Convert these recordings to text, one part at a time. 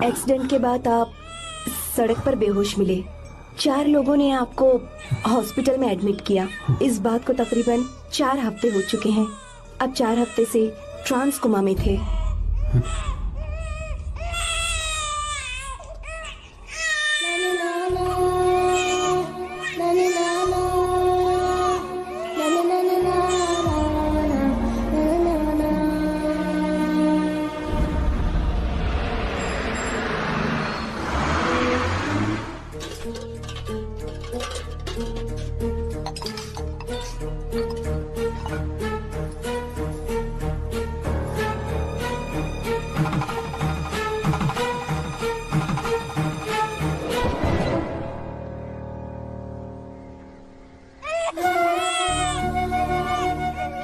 Accident के बाद आप सड़क पर बेहोश मिले। 4 लोगों ने आपको हॉस्पिटल में एडमिट किया। इस बात को तकरीबन 4 हफ्ते हो चुके हैं। अब 4 हफ्ते से ट्रांस कोमा में थे।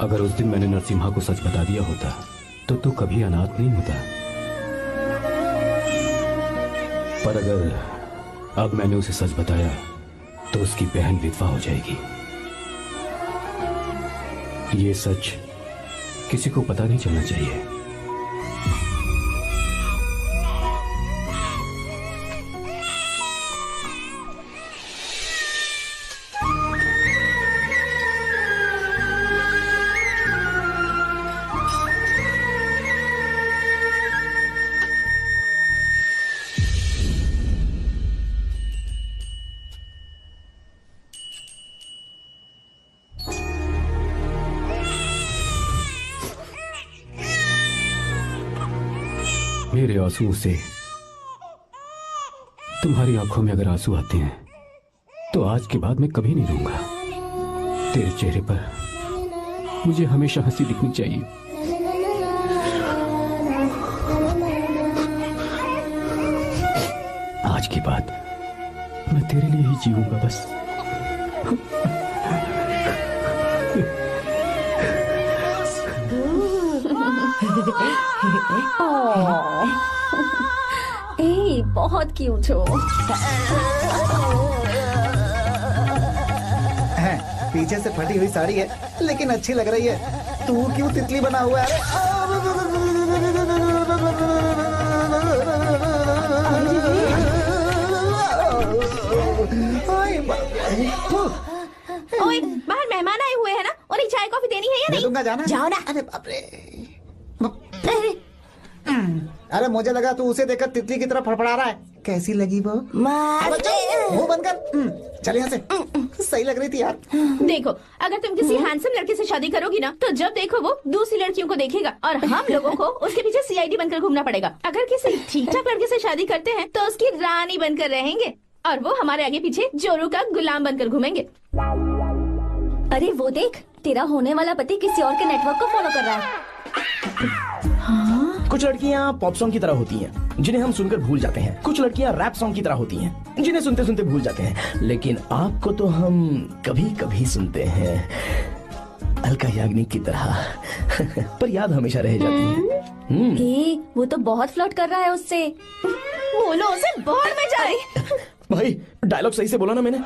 अगर उस दिन मैंने नरसिम्हा को सच बता दिया होता तो तू कभी अनाथ नहीं होता। पर अगर अब मैंने उसे सच बताया तो उसकी बहन विधवा हो जाएगी। ये सच किसी को पता नहीं चलना चाहिए। मेरे आंसुओं से तुम्हारी आंखों में अगर आंसू आते हैं तो आज के बाद मैं कभी नहीं रोऊंगा। तेरे चेहरे पर मुझे हमेशा हंसी दिखनी चाहिए। आज के बाद मैं तेरे लिए ही जीऊंगा बस। ए, बहुत क्यूट हो। पीछे से फटी हुई साड़ी है लेकिन अच्छी लग रही है। तू क्यों तितली बना हुआ है? ओए, बाहर मेहमान आए हुए हैं ना, उन्हें चाय कॉफी देनी है या नहीं? दूंगा, जाना जाओ ना। अरे बाप रे। अरे मुझे लगा तू उसे देखकर तितली की तरफ फड़फड़ा रहा है। कैसी लगी वो? मुंह बंद कर। चल यहाँ से। सही लग रही थी यार। देखो, अगर तुम किसी हैंडसम लड़के से शादी करोगी ना तो जब देखो वो दूसरी लड़कियों को देखेगा और हम लोगों को उसके पीछे सीआईडी बनकर घूमना पड़ेगा। अगर किसी ठीक ठाक लड़के से शादी करते हैं तो उसकी रानी बनकर रहेंगे और वो हमारे आगे पीछे जोरू का गुलाम बनकर घूमेंगे। अरे वो देख, तेरा होने वाला पति किसी और के नेटवर्क को फॉलो कर रहा है। कुछ लड़कियां पॉप सॉन्ग की तरह होती हैं जिन्हें हम सुनकर भूल जाते हैं। कुछ लड़कियां रैप सॉन्ग की तरह होती हैं जिन्हें सुनते सुनते भूल जाते हैं। लेकिन आपको तो हम कभी कभी सुनते हैं अलका याग्निक की तरह। पर याद हमेशा रह जाती है। ए, वो तो बहुत फ्लर्ट कर रहा है उससे। बोलो उसे बाहर में जाए। भाई डायलॉग सही से बोला ना मैंने?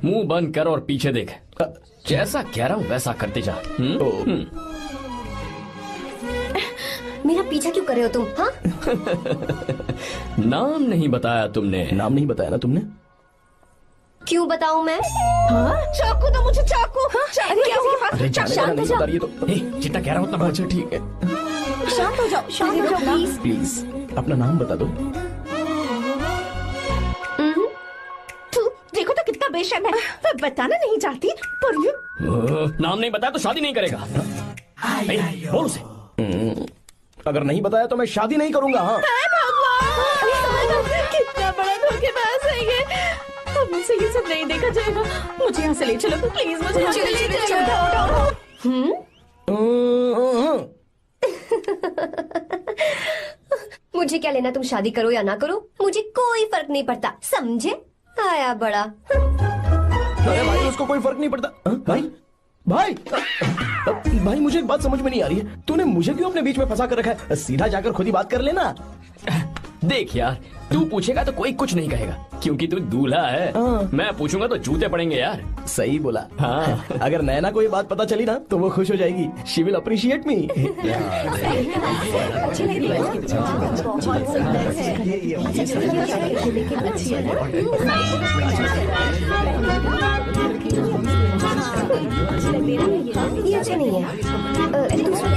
मुंह बंद कर और पीछे देख। जैसा कह रहा हूँ वैसा करते जा। मेरा पीछा क्यों कर रहे हो तुम? हाँ? नाम नहीं बताया तुमने। नाम नहीं बताया ना तुमने? क्यों बताऊं मैं? हाँ? चाकू दो मुझे, चाकू। अरे अरे जाने का नहीं बता रही है तो। जितना कह रहा हूँ उतना। अच्छा ठीक है, शांत हो जाओ, शांत हो जाओ प्लीज। प्लीज अपना नाम बता दो। तू देखो तो कितना बेशर्म है। मैं बताना नहीं चाहती पर ये नाम नहीं बताया तो शादी नहीं करेगा। बोल उसे। अगर नहीं बताया तो मैं शादी नहीं करूंगा। हाँ भगवान, कितना बड़ा धोखेबाज है ये। अब मुझसे ये सब नहीं देखा जाएगा। मुझे यहाँ से ले चलो प्लीज, मुझे यहाँ से ले चलो। मुझे क्या लेना तुम शादी करो या ना करो, मुझे कोई फर्क नहीं पड़ता, समझे? आया बड़ा। अरे भाई उसको कोई फर्क नहीं पड़ता। भाई भाई भाई मुझे एक बात समझ में नहीं आ रही है। तूने मुझे क्यों अपने बीच में फंसा कर रखा है? सीधा जाकर खुद ही बात कर लेना। देख यार, तू पूछेगा तो कोई कुछ नहीं कहेगा क्योंकि तू दूल्हा है। मैं पूछूंगा तो जूते पड़ेंगे यार। सही बोला। हाँ। अगर नैना को ये बात पता चली ना तो वो खुश हो जाएगी। शी विल अप्रिशिएट मी। ये अच्छे नहीं है। दूसरा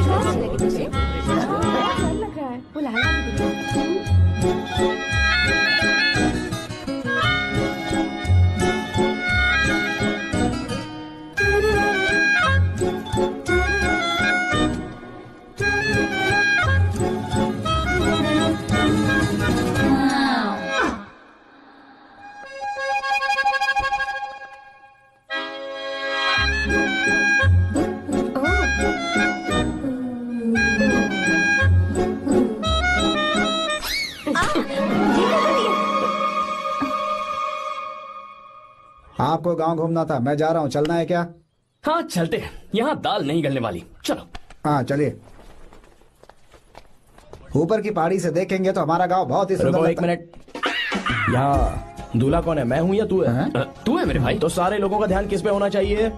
आपको गांव घूमना था, मैं जा रहा हूँ, चलना है क्या? हाँ चलते हैं, यहाँ दाल नहीं गलने वाली। चलो। हाँ चलिए। ऊपर की पहाड़ी से देखेंगे तो हमारा गांव बहुत ही सुंदर रुको लगता एक है। मिनट। यहाँ दूल्हा कौन है, मैं हूँ या तू है? तू है मेरे भाई। तो सारे लोगों का ध्यान किस पे होना चाहिए?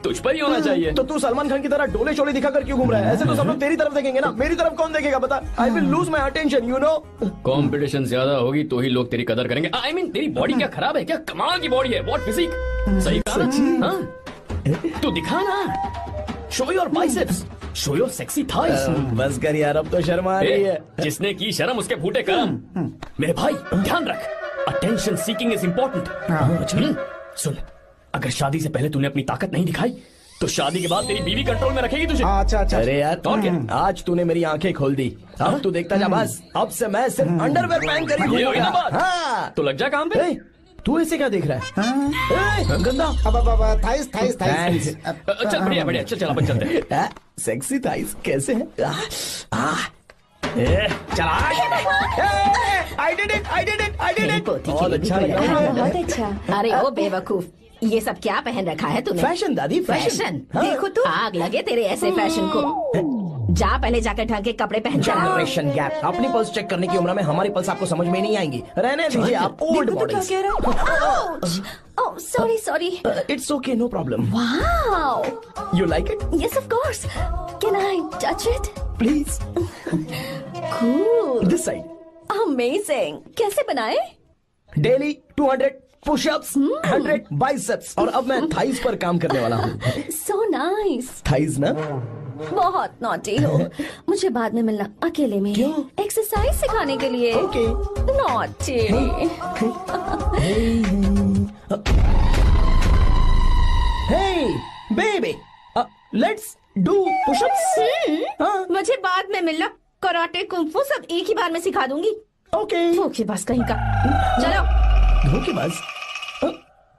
तुझ पर ही होना चाहिए। तो तू सलमान खान की तरह डोले शोले दिखाकर क्यों घूम रहा है? ऐसे तो सब लोग तेरी तरफ देखेंगे ना, मेरी तरफ कौन देखेगा बता? I will lose my attention, you know. Competition ज्यादा होगी तो ही लोग तेरी कदर करेंगे। आई मीन तेरी बॉडी क्या खराब है क्या? कमाल की बॉडी है, व्हाट फिजिक। सही कहा ना? हाँ? तू दिखा ना, show your biceps, show your sexy thighs. बस कर यार, अब तो शर्म आ रही है। जिसने की शर्म उसके फूटे कर्म। मेरे भाई ध्यान रख, अटेंशन सीकिंग इज इम्पोर्टेंट। सुन, अगर शादी से पहले तूने अपनी ताकत नहीं दिखाई तो शादी के बाद तेरी बीवी कंट्रोल में रखेगी तुझे। अच्छा अच्छा। अरे यार, और क्या? आज तूने मेरी आंखें खोल दी। अब तू देखता जा बस, अब से मैं सिर्फ अंडरवेयर पहन कर ही ये हुई ना बात? हाँ। तो लग जा काम पे। ए, तू ऐसे क्या देख रहा है? ए, गंदा। अब थाइस थाइस थाइस। चल बढ़िया बढ़िया, चल अपन चलते हैं। सेक्सी थाइस कैसे है? चला। I did it. बहुत अच्छा लग रहा है। बहुत अच्छा। अरे ओ बेवकूफ, ये सब क्या पहन रखा है तूने? फैशन दादी, फैशन। हाँ। देखो तू, आग लगे तेरे ऐसे फैशन को। जा पहले जाकर ढंग के कपड़े पहन कर आ। Generation gap. अपनी पल्स चेक करने की उम्र में हमारी पल्स आपको समझ में नहीं आएंगी। रहने दीजिए आप old bodies. Oh sorry sorry. It's okay, no problem. Wow, you like it? Yes of course. Can I touch it? Please. Cool, this side. Amazing. कैसे बनाए? डेली 200 पुशअप्स, 100 बाइसेप्स, और अब मैं थाइस पर काम करने वाला हूँ। So nice. थाइस ना? बहुत नॉटी हो। मुझे बाद में मिलना अकेले में। क्यों? एक्सरसाइज सिखाने के लिए। Okay. Naughty. Hey baby, let's do pushups. हाँ। मुझे बाद में मिलना। कराटे कुंफू सब एक ही बार में सिखा दूंगी। ओके। धोखेबाज कहीं का। चलो। धोखेबाज?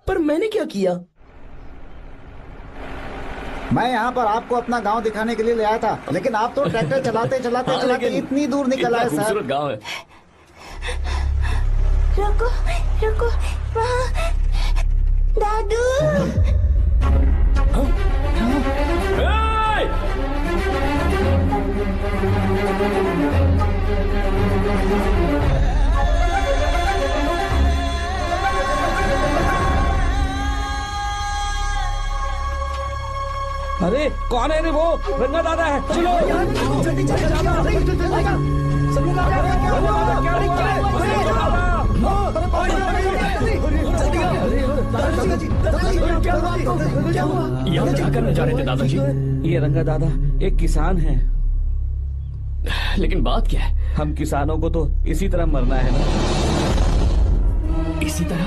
पर मैंने क्या किया? मैं यहाँ पर आपको अपना गांव दिखाने के लिए ले आया था, लेकिन आप तो ट्रैक्टर चलाते चलाते चलाते इतनी दूर निकल आए सर। खूबसूरत गांव है। रुको रुको, वहाँ दादू। अरे कौन है रे वो? रंगा दादा है। चलो जल्दी यहाँ क्या करने जा रहे थे दादाजी? ये रंगा दादा एक किसान है। लेकिन बात क्या है? हम किसानों को तो इसी तरह मरना है ना। इसी तरह?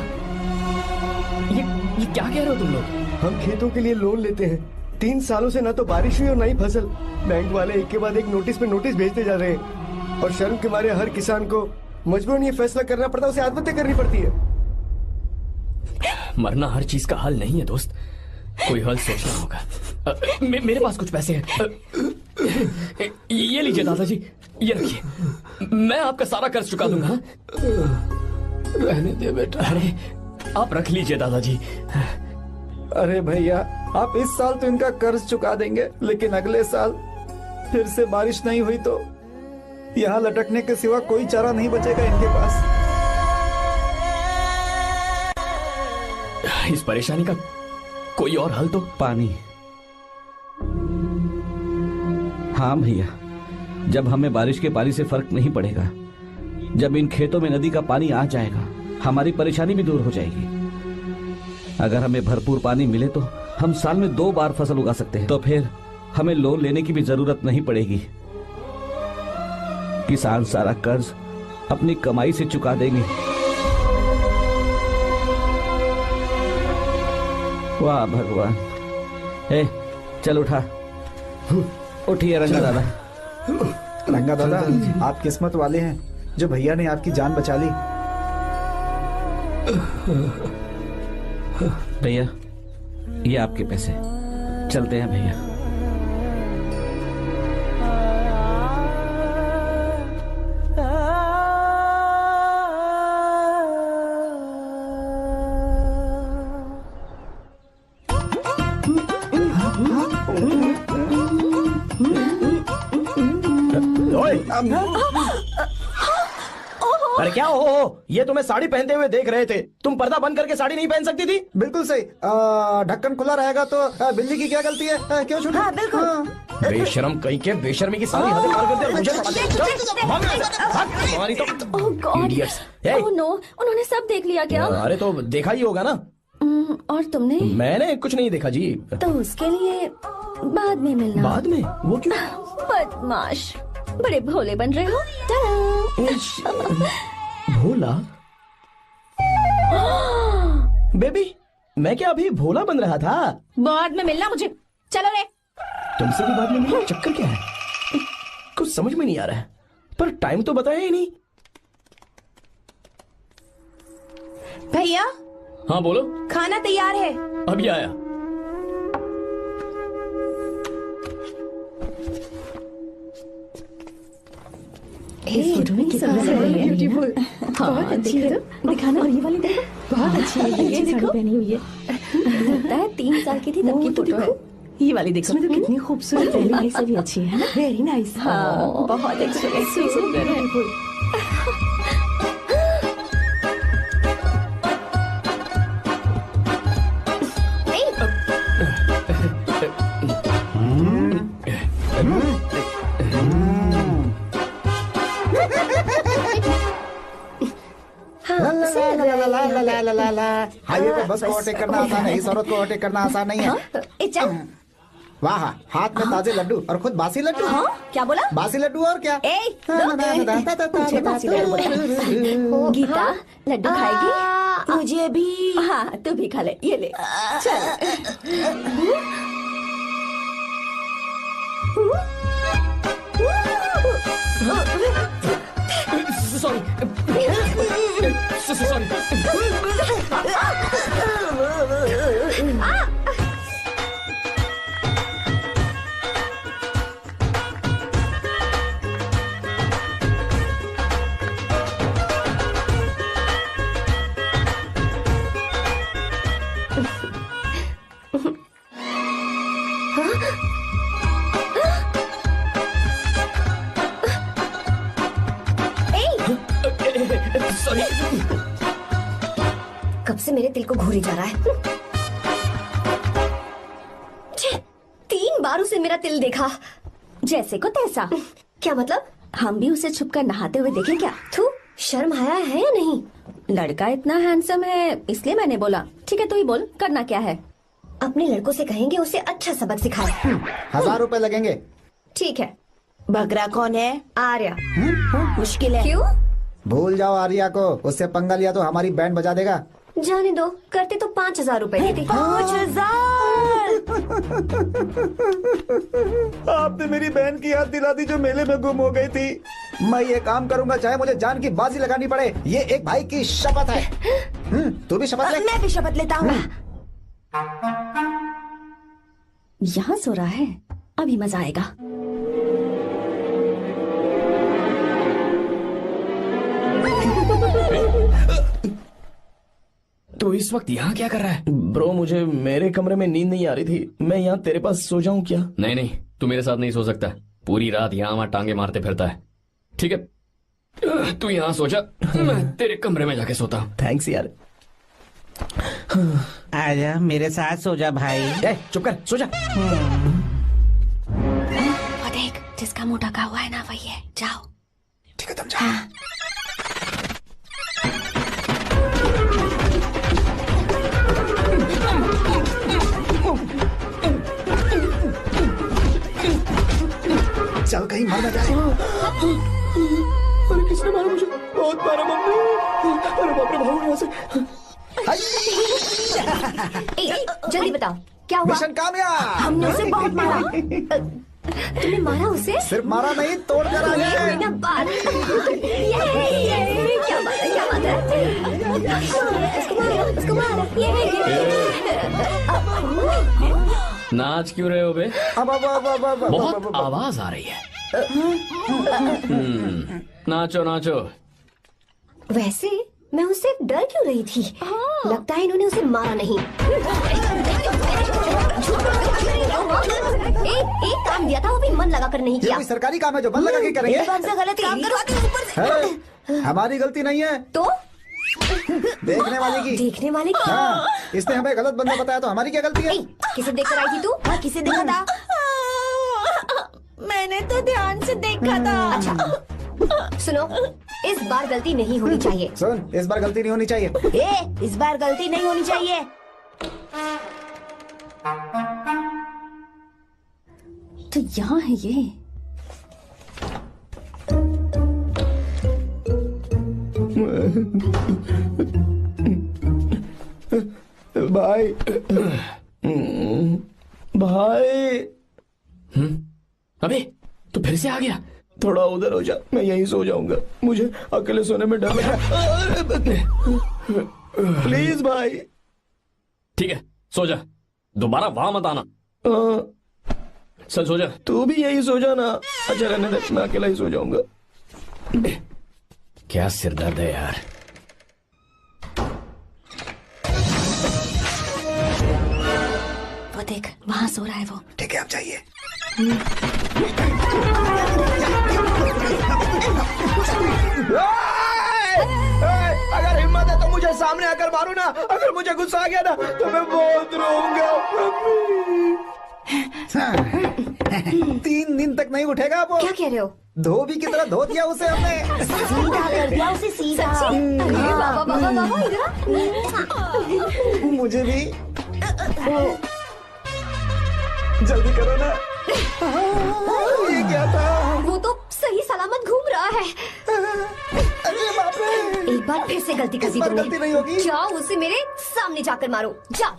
ये क्या कह रहे हो तुम लोग? हम खेतों के लिए लोन लेते हैं। 3 सालों से ना तो बारिश हुई और ना ही फसल। बैंक वाले एक के बाद एक नोटिस पे नोटिस भेजते जा रहे हैं और शर्म के मारे हर किसान को मजबूरन ये फैसला करना पड़ता है, उसे आत्महत्या करनी पड़ती है। मरना हर चीज का हल नहीं है दोस्त, कोई हल सोचना होगा। मेरे पास कुछ पैसे हैं। ये लीजिए दादाजी, ये रखिए, मैं आपका सारा कर्ज चुका दूंगा। रहने दे बेटा। अरे आप रख लीजिए दादाजी। अरे भैया, आप इस साल तो इनका कर्ज चुका देंगे, लेकिन अगले साल फिर से बारिश नहीं हुई तो यहाँ लटकने के सिवा कोई चारा नहीं बचेगा इनके पास। इस परेशानी का कोई और हल तो? पानी। हाँ भैया, जब हमें बारिश के पानी से फर्क नहीं पड़ेगा, जब इन खेतों में नदी का पानी आ जाएगा, हमारी परेशानी भी दूर हो जाएगी। अगर हमें भरपूर पानी मिले तो हम साल में 2 बार फसल उगा सकते हैं। तो फिर हमें लोन लेने की भी जरूरत नहीं पड़ेगी। किसान सारा कर्ज अपनी कमाई से चुका देंगे। वाह भगवान। ए, चल उठा, उठिए रंगा दादा। रंगा दादा, आप किस्मत वाले हैं जो भैया ने आपकी जान बचा ली। भैया, ये आपके पैसे। चलते हैं भैया। अरे क्या हो, ये तुम्हें साड़ी पहनते हुए देख रहे थे। तुम पर्दा बंद करके साड़ी नहीं पहन सकती थी? बिल्कुल सही। ढक्कन खुला रहेगा तो बिल्ली की क्या गलती है? क्यों छूटी? हाँ, बिल्कुल। बेशरम कहीं के, बेशर्मी की सारी हदें पार करते और मुझे तुम्हारी तो ओह गॉड, idiots। ओह नो, उन्होंने सब देख लिया क्या? अरे तो देखा ही होगा ना। और तुमने? मैंने कुछ नहीं देखा जी। तो उसके लिए बाद में मिलना। बाद में? वो क्यों? बदमाश, बड़े भोले बन रहे हो। टाटा। भोला? बेबी, मैं क्या अभी भोला बन रहा था? बाद में मिलना मुझे। चलो रे। तुमसे भी बाद में मिलना? चक्कर क्या है? कुछ समझ में नहीं आ रहा है। पर टाइम तो बताया ही नहीं। भैया, हाँ बोलो। खाना तैयार है। अभी आया। इस फोटो में कितना ब्यूटीफुल। बहुत अच्छी है। दिखाना। और ये वाली देखो, बहुत अच्छी है। ये देखो, पहनी हुई है। लगता है 3 साल की थी तब की फोटो है। ये वाली देखो, इसमें तो कितनी खूबसूरत पहनी हुई से भी अच्छी है ना। Very nice. हाँ, बहुत अच्छी सुंदर है। हाईवे पे बस को ओवरटेक करना आसान है, इस औरत को ओवरटेक करना आसान नहीं है। वाह, हाथ में ताजे लड्डू और खुद बासी लड्डू। क्या बोला? बासी लड्डू और क्या? मुझे बासी लड्डू बोला। गीता, लड्डू खाएगी? मुझे भी। हाँ, तू भी खा ले। ये ले, चल। सॉरी। कब से मेरे दिल को घूरी जा रहा है। 3 बार उसे मेरा तिल देखा। जैसे को तैसा। क्या मतलब? हम भी उसे छुपकर नहाते हुए देखें क्या? थू, शर्म आया है या नहीं? लड़का इतना हैंडसम है इसलिए मैंने बोला। ठीक है, तू ही बोल, करना क्या है? अपने लड़कों से कहेंगे उसे अच्छा सबक सिखाए। 1000 रुपए लगेंगे। ठीक है। बकरा कौन है? आर्या। मुश्किल है। क्यों? भूल जाओ आर्या को, उससे पंगा लिया तो हमारी बैंड बजा देगा। जाने दो, करते तो 5000 रुपए देते। 5000। आपने मेरी बहन की याद दिला दी जो मेले में गुम हो गई थी। मैं ये काम करूंगा चाहे मुझे जान की बाजी लगानी पड़े। ये एक भाई की शपथ है। तू भी शपथ ले। मैं भी शपथ लेता हूँ। यहाँ सो रहा है, अभी मजा आएगा। तो इस वक्त यहाँ क्या कर रहा है? ब्रो, मुझे मेरे कमरे में नींद नहीं आ रही थी। मैं यहाँ तेरे पास सो जाऊं क्या? नहीं नहीं, तू मेरे साथ नहीं सो सकता। पूरी रात यहाँ वहाँ टांगे मारते फिरता है। ठीक है, तू यहाँ सो जा, मैं तेरे कमरे में जाके सोता हूँ। थैंक्स यार। आजा मेरे साथ सो जा भाई। चुप कर, सो जा। वो देख, जिसका मुंह ढका हुआ है ना वही है। जाओ। ठीक है, तुम जाओ। चल कहीं मर ना जाए। अरे किसने मारा मुझे? बहुत मारा मम्मी। अरे बाप रे, भागो यहाँ से। जल्दी बताओ क्या हुआ? मिशन कामयाब। हमने उसे बहुत मारा। तुमने मारा उसे? सिर्फ मारा नहीं, तोड़ कर आ ये गए। हुई ना बात। ये क्या बात है, क्या बात है? उसको मारो, ये नाच क्यों रहे हो बे? अब बहुत आवाज आ रही है। नाचो नाचो। वैसे मैं उससे डर क्यों रही थी? लगता है इन्होंने उसे मारा नहीं। एक काम दिया था, वो भी मन लगा कर नहीं ये किया। कोई सरकारी काम है जो बंद लगा के करेंगे? एकदम से गलत काम करवाते हैं ऊपर से। है, हमारी गलती नहीं है, तो देखने वाले की। देखने वाले की? हाँ, इसने हमें गलत बंदा बताया तो हमारी क्या गलती है? किसे देखकर आई थी तू? हाँ, किसे देखा था? मैंने तो ध्यान से देखा था। अच्छा सुनो, इस बार गलती नहीं होनी चाहिए। सुन, इस बार गलती नहीं होनी चाहिए। इस बार गलती नहीं होनी चाहिए। तो यहाँ है ये। भाई भाई। अबे तू फिर से आ गया? थोड़ा उधर हो जा, मैं यहीं सो जाऊंगा। मुझे अकेले सोने में डर लग रहा है। प्लीज भाई। ठीक है, सो जा, दोबारा वहां मत आना। चल सो जा। तू भी यही सो जा ना। अच्छा रहने दे, मैं अकेला ही सो जाऊंगा। क्या सिरदर्द है यार। वो देख, वहाँ सो रहा है वो। ठीक है, आप जाइए। अगर हिम्मत है तो मुझे सामने आकर मारो ना। अगर मुझे गुस्सा आ गया ना तो मैं बहुत रोऊंगा। 3 दिन तक नहीं उठेगा वो। क्या कह रहे हो? धोबी की तरह धो दिया उसे हमने। सीधा कर दिया उसे, सीधा। बाबा बाबा बाबा इधर। मुझे भी जल्दी करो ना। ये क्या था? वो तो सही सलामत घूम रहा है। अरे बाप रे, एक बार फिर से गलती कर दी इस बार गलती नहीं होगी। जाओ उसे मेरे सामने जाकर मारो, जाओ।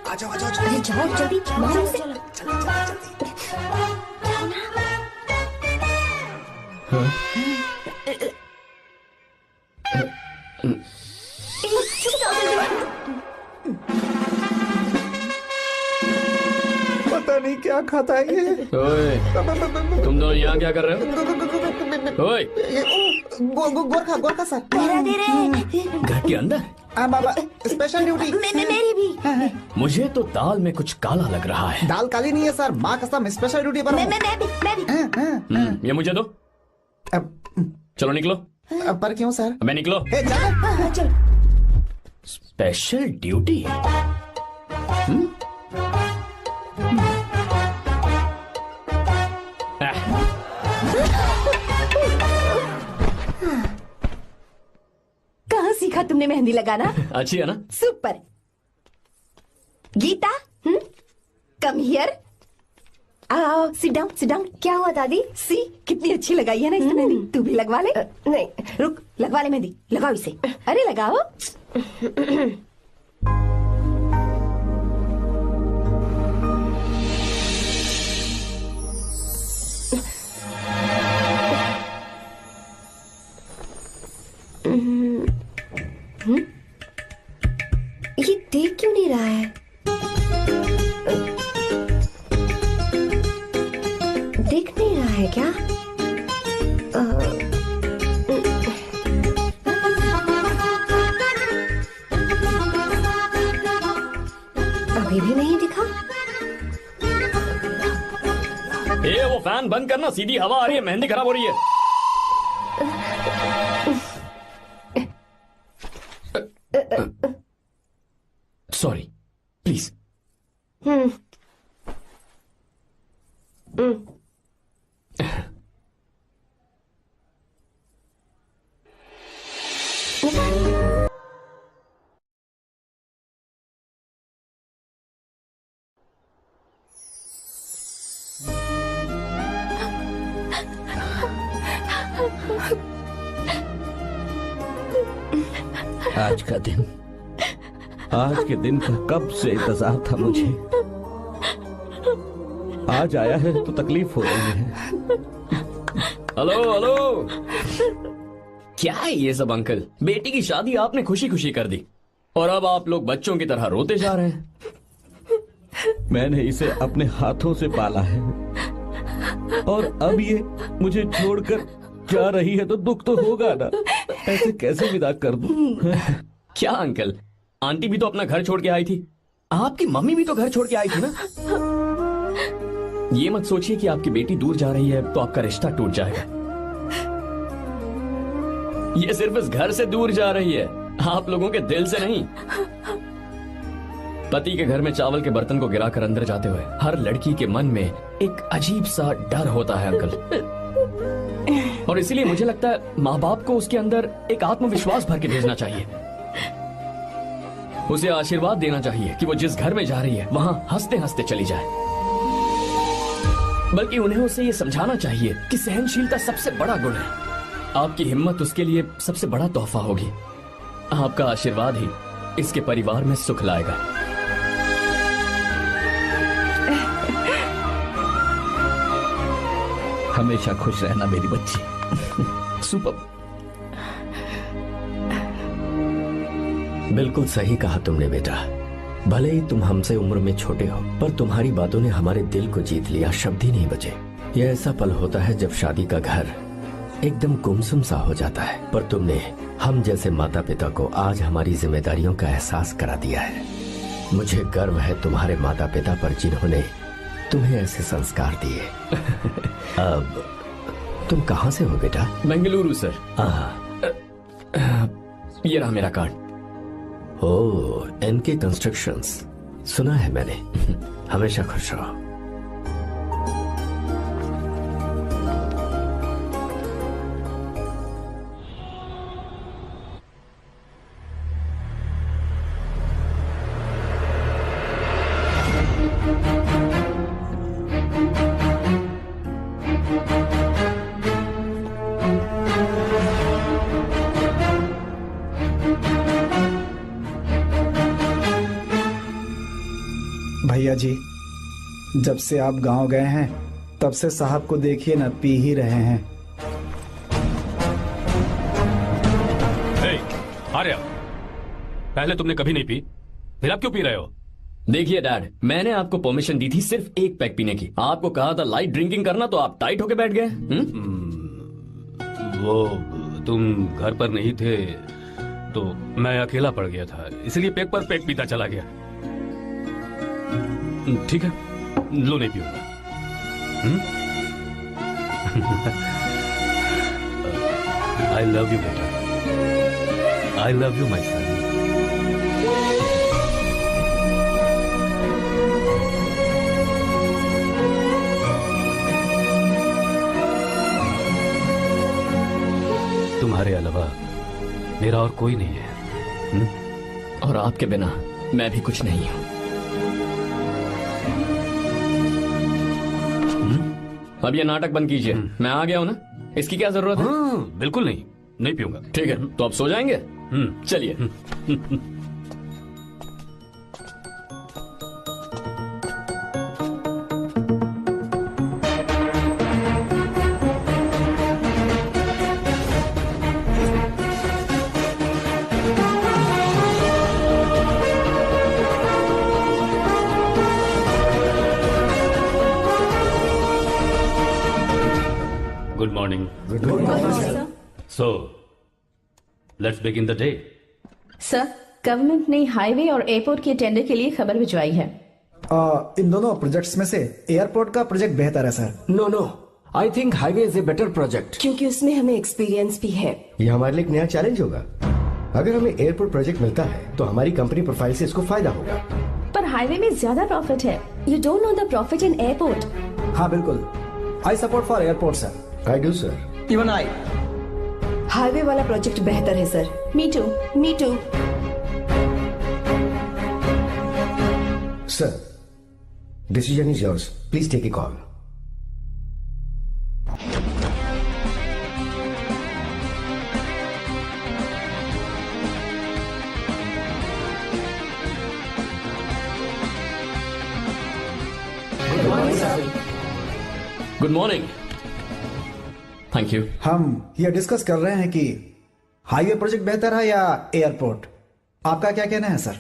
आ जाओ, आ जाओ, अरे जाओ जल्दी मारो उसे। पता नहीं क्या खाता है ये। ओए, तुम दोनों यहाँ क्या कर रहे हो? ओए, गोरखा सर। घर के अंदर? बाबा, स्पेशल ड्यूटी। मेरी भी। मुझे तो दाल में कुछ काला लग रहा है। दाल काली नहीं है सर, माँ कसम स्पेशल ड्यूटी पर हूँ। मैं भी। ये मुझे दो। चलो निकलो। पर क्यों सर? मैं निकलो। चल। Special duty? कहाँ सीखा तुमने मेहंदी लगाना? अच्छी है ना? सुपर। Geeta, come here. आओ, सिट डाउन, सिट डाउन। क्या हुआ दादी? सी, कितनी अच्छी लगाई है ना इसने मेहंदी। तू भी लगवा ले। नहीं, रुक, लगवा ले मेहंदी। लगाओ इसे। अरे लगाओ। ये देख क्यों नहीं रहा है? देख नहीं रहा है क्या? अभी भी नहीं दिखा। वो फैन बंद करना, सीधी हवा आ रही है, मेहंदी खराब हो रही है। Sorry, please. आज का दिन, आज के दिन का कब से इंतजार था मुझे। आज आया है तो तकलीफ हो रही है। हेलो हेलो, क्या है ये सब अंकल? बेटी की शादी आपने खुशी खुशी कर दी और अब आप लोग बच्चों की तरह रोते जा रहे हैं। मैंने इसे अपने हाथों से पाला है और अब ये मुझे छोड़कर जा रही है तो दुख तो होगा ना। ऐसे कैसे विदा कर दूं? क्या अंकल, आंटी भी तो अपना घर छोड़ के आई थी, आपकी मम्मी भी तो घर छोड़ के आई थी ना। ये मत सोचिए कि आपकी बेटी दूर जा रही है तो आपका रिश्ता टूट जाएगा। ये सिर्फ इस घर से दूर जा रही है, आप लोगों के दिल से नहीं। पति के घर में चावल के बर्तन को गिराकर अंदर जाते हुए हर लड़की के मन में एक अजीब सा डर होता है अंकल, और इसीलिए मुझे लगता है माँ बाप को उसके अंदर एक आत्मविश्वास भर के भेजना चाहिए। उसे आशीर्वाद देना चाहिए कि वो जिस घर में जा रही है वहां हंसते हंसते चली जाए। बल्कि उन्हें उसे ये समझाना चाहिए कि सहनशीलता सबसे बड़ा गुण है। आपकी हिम्मत उसके लिए सबसे बड़ा तोहफा होगी। आपका आशीर्वाद ही इसके परिवार में सुख लाएगा। हमेशा खुश रहना मेरी बच्ची। सुपर। बिल्कुल सही कहा तुमने बेटा। भले ही तुम हमसे उम्र में छोटे हो, पर तुम्हारी बातों ने हमारे दिल को जीत लिया, शब्द ही नहीं बचे। यह ऐसा पल होता है जब शादी का घर एकदम गुमसुम सा हो जाता है, पर तुमने हम जैसे माता पिता को आज हमारी जिम्मेदारियों का एहसास करा दिया है। मुझे गर्व है तुम्हारे माता पिता पर जिन्होंने तुम्हें ऐसे संस्कार दिए। अब तुम कहाँ से हो बेटा? बेंगलुरु सर। ये रहा मेरा कार्ड। ओह, एनके कंस्ट्रक्शंस, सुना है मैंने। हमेशा खुश रहो। भैया जी, जब से आप गांव गए हैं तब से साहब को देखिए ना, पी ही रहे हैं। आर्या, पहले तुमने कभी नहीं पी, फिर आप क्यों पी रहे हो? देखिए डैड, मैंने आपको परमिशन दी थी सिर्फ एक पैक पीने की। आपको कहा था लाइट ड्रिंकिंग करना, तो आप टाइट होके बैठ गए। वो तुम घर पर नहीं थे तो मैं अकेला पड़ गया था, इसलिए पैक पर पैक पीता चला गया। ठीक है, लो नहीं पीऊंगा। आई लव यू बेटा, आई लव यू माई सन। तुम्हारे अलावा मेरा और कोई नहीं है। और आपके बिना मैं भी कुछ नहीं हूं। अब ये नाटक बंद कीजिए, मैं आ गया हूं ना, इसकी क्या जरूरत है? बिल्कुल नहीं, नहीं पीऊंगा। ठीक है, तो आप सो जाएंगे? चलिए। Good morning. Good morning, sir. So, let's begin the day. Sir, government ने हाईवे और एयरपोर्ट के टेंडर के लिए खबर भिजवाई है। इन दोनों प्रोजेक्ट्स में से एयरपोर्ट का प्रोजेक्ट बेहतर है sir. No no, I think highway is a better project. क्योंकि उसमें हमें एक्सपीरियंस भी है। ये हमारे लिए एक नया चैलेंज होगा। अगर हमें एयरपोर्ट प्रोजेक्ट मिलता है तो हमारी कंपनी प्रोफाइल से इसको फायदा होगा। पर हाईवे में ज्यादा प्रॉफिट है। You don't know the profit in airport. हाँ बिल्कुल, I support for airport sir. I do sir. Even I. Highway वाला प्रोजेक्ट बेहतर है sir. Me too. Me too. Sir, decision is yours, please take a call. Good morning. Thank you. हम ये discuss कर रहे हैं कि हाईवे प्रोजेक्ट बेहतर है या एयरपोर्ट। आपका क्या कहना है sir?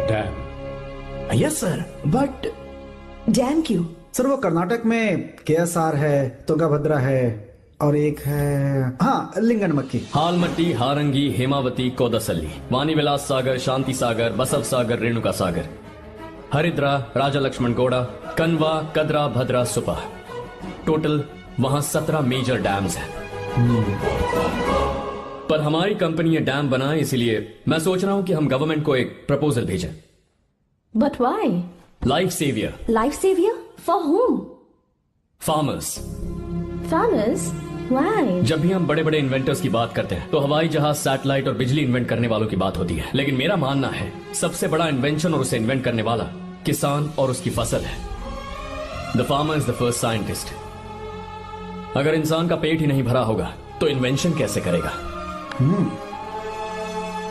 Dam. Yes sir, but dam क्यों? सर वो कर्नाटक में केएसआर है, तुंगाभद्रा है और एक है हाँ लिंगनमक्की। हालमट्टी, हारंगी, हेमावती, कोदसल्ली, वाणीविलास सागर, शांति सागर, बसव सागर, रेणुका सागर, हरिद्रा, राजा लक्ष्मण गौड़ा, कनवा, कदरा, भद्रा, सुपा। टोटल वहां 17 मेजर डैम्स हैं। पर हमारी कंपनी ये डैम बनाए, इसलिए मैं सोच रहा हूं कि हम गवर्नमेंट को एक प्रपोजल भेजें। But why? Life saviour. Life saviour for home? Farmers. Farmers? Why? जब भी हम बड़े बड़े इन्वेंटर्स की बात करते हैं तो हवाई जहाज, सैटेलाइट और बिजली इन्वेंट करने वालों की बात होती है, लेकिन मेरा मानना है सबसे बड़ा इन्वेंशन और उसे इन्वेंट करने वाला किसान और उसकी फसल है। The farmer is the first scientist. अगर इंसान का पेट ही नहीं भरा होगा तो इन्वेंशन कैसे करेगा?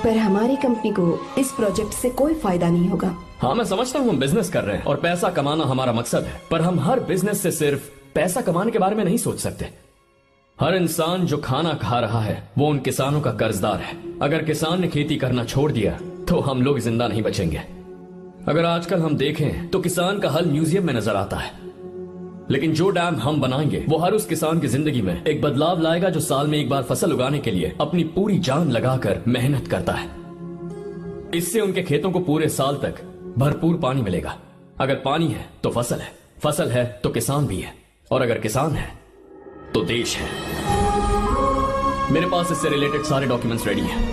पर हमारी कंपनी को इस प्रोजेक्ट से कोई फायदा नहीं होगा। हाँ, मैं समझता हूँ हम बिजनेस कर रहे हैं और पैसा कमाना हमारा मकसद है, पर हम हर बिजनेस से सिर्फ पैसा कमाने के बारे में नहीं सोच सकते। हर इंसान जो खाना खा रहा है वो उन किसानों का कर्जदार है। अगर किसान ने खेती करना छोड़ दिया तो हम लोग जिंदा नहीं बचेंगे। अगर आजकल हम देखें तो किसान का हल म्यूजियम में नजर आता है, लेकिन जो डैम हम बनाएंगे वो हर उस किसान की जिंदगी में एक बदलाव लाएगा जो साल में एक बार फसल उगाने के लिए अपनी पूरी जान लगाकर मेहनत करता है। इससे उनके खेतों को पूरे साल तक भरपूर पानी मिलेगा। अगर पानी है तो फसल है, फसल है तो किसान भी है, और अगर किसान है तो देश है। मेरे पास इससे रिलेटेड सारे डॉक्यूमेंट्स रेडी हैं।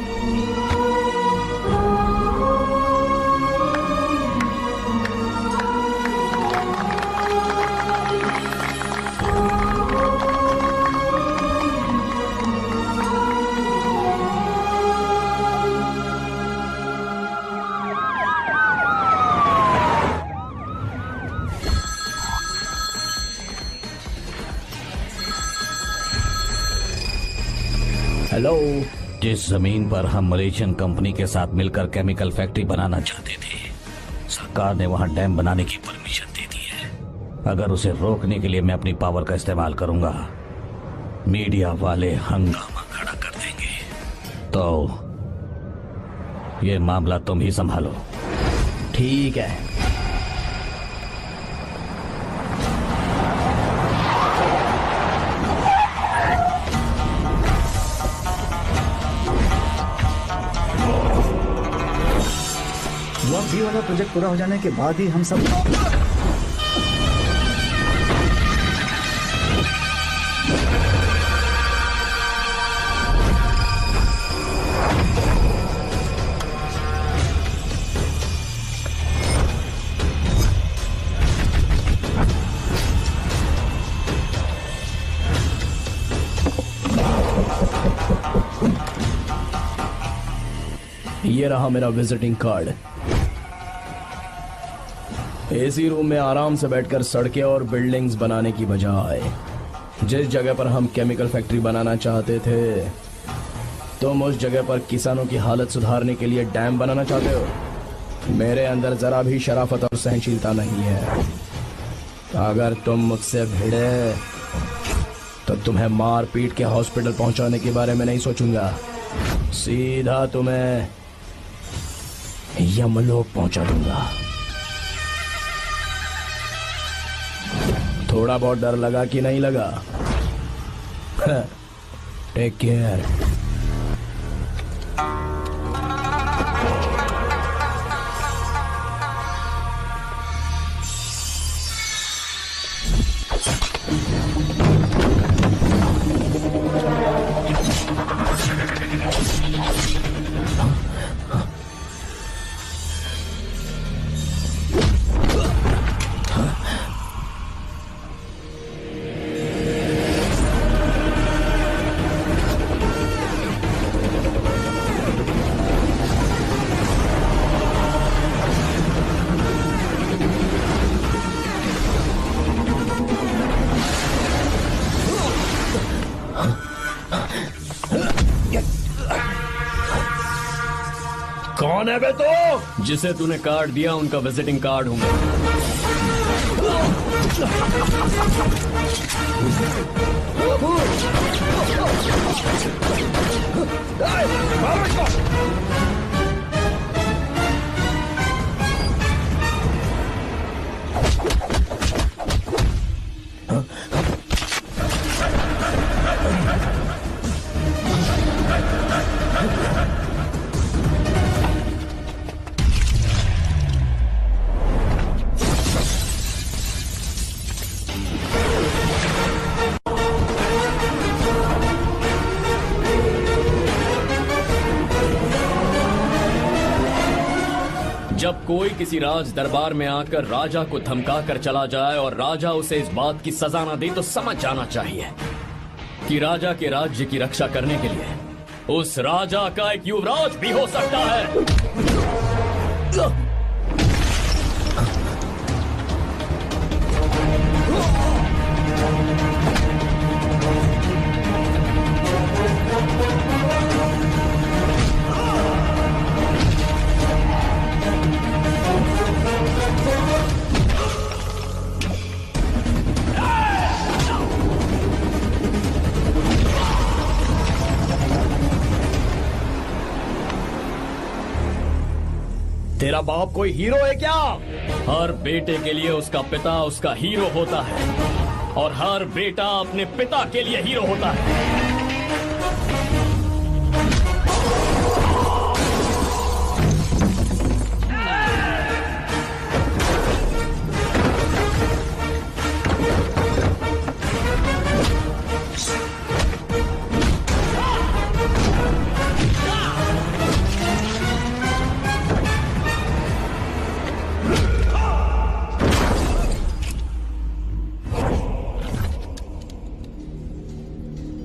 हेलो। जिस जमीन पर हम मलेशियन कंपनी के साथ मिलकर केमिकल फैक्ट्री बनाना चाहते थे, सरकार ने वहां डैम बनाने की परमिशन दे दी है। अगर उसे रोकने के लिए मैं अपनी पावर का इस्तेमाल करूंगा, मीडिया वाले हंगामा खड़ा कर देंगे। तो ये मामला तुम ही संभालो। ठीक है। बी वाला प्रोजेक्ट पूरा हो जाने के बाद ही हम सब ये रहा मेरा विजिटिंग कार्ड। एसी रूम में आराम से बैठकर सड़कें और बिल्डिंग्स बनाने की बजाय जिस जगह पर हम केमिकल फैक्ट्री बनाना चाहते थे, तुम उस जगह पर किसानों की हालत सुधारने के लिए डैम बनाना चाहते हो। मेरे अंदर जरा भी शराफत और सहनशीलता नहीं है। अगर तुम मुझसे भिड़े तो तुम्हें मार पीट के हॉस्पिटल पहुंचाने के बारे में नहीं सोचूंगा, सीधा तुम्हें यमलोक पहुंचा दूंगा। थोड़ा बहुत डर लगा कि नहीं लगा? Take care. कौन है बे तो? जिसे तूने कार्ड दिया उनका विजिटिंग कार्ड हूं मैं। जब कोई किसी राज दरबार में आकर राजा को धमका कर चला जाए और राजा उसे इस बात की सजा न दे तो समझ जाना चाहिए कि राजा के राज्य की रक्षा करने के लिए उस राजा का एक युवराज भी हो सकता है। तेरा बाप कोई हीरो है क्या? हर बेटे के लिए उसका पिता उसका हीरो होता है और हर बेटा अपने पिता के लिए हीरो होता है।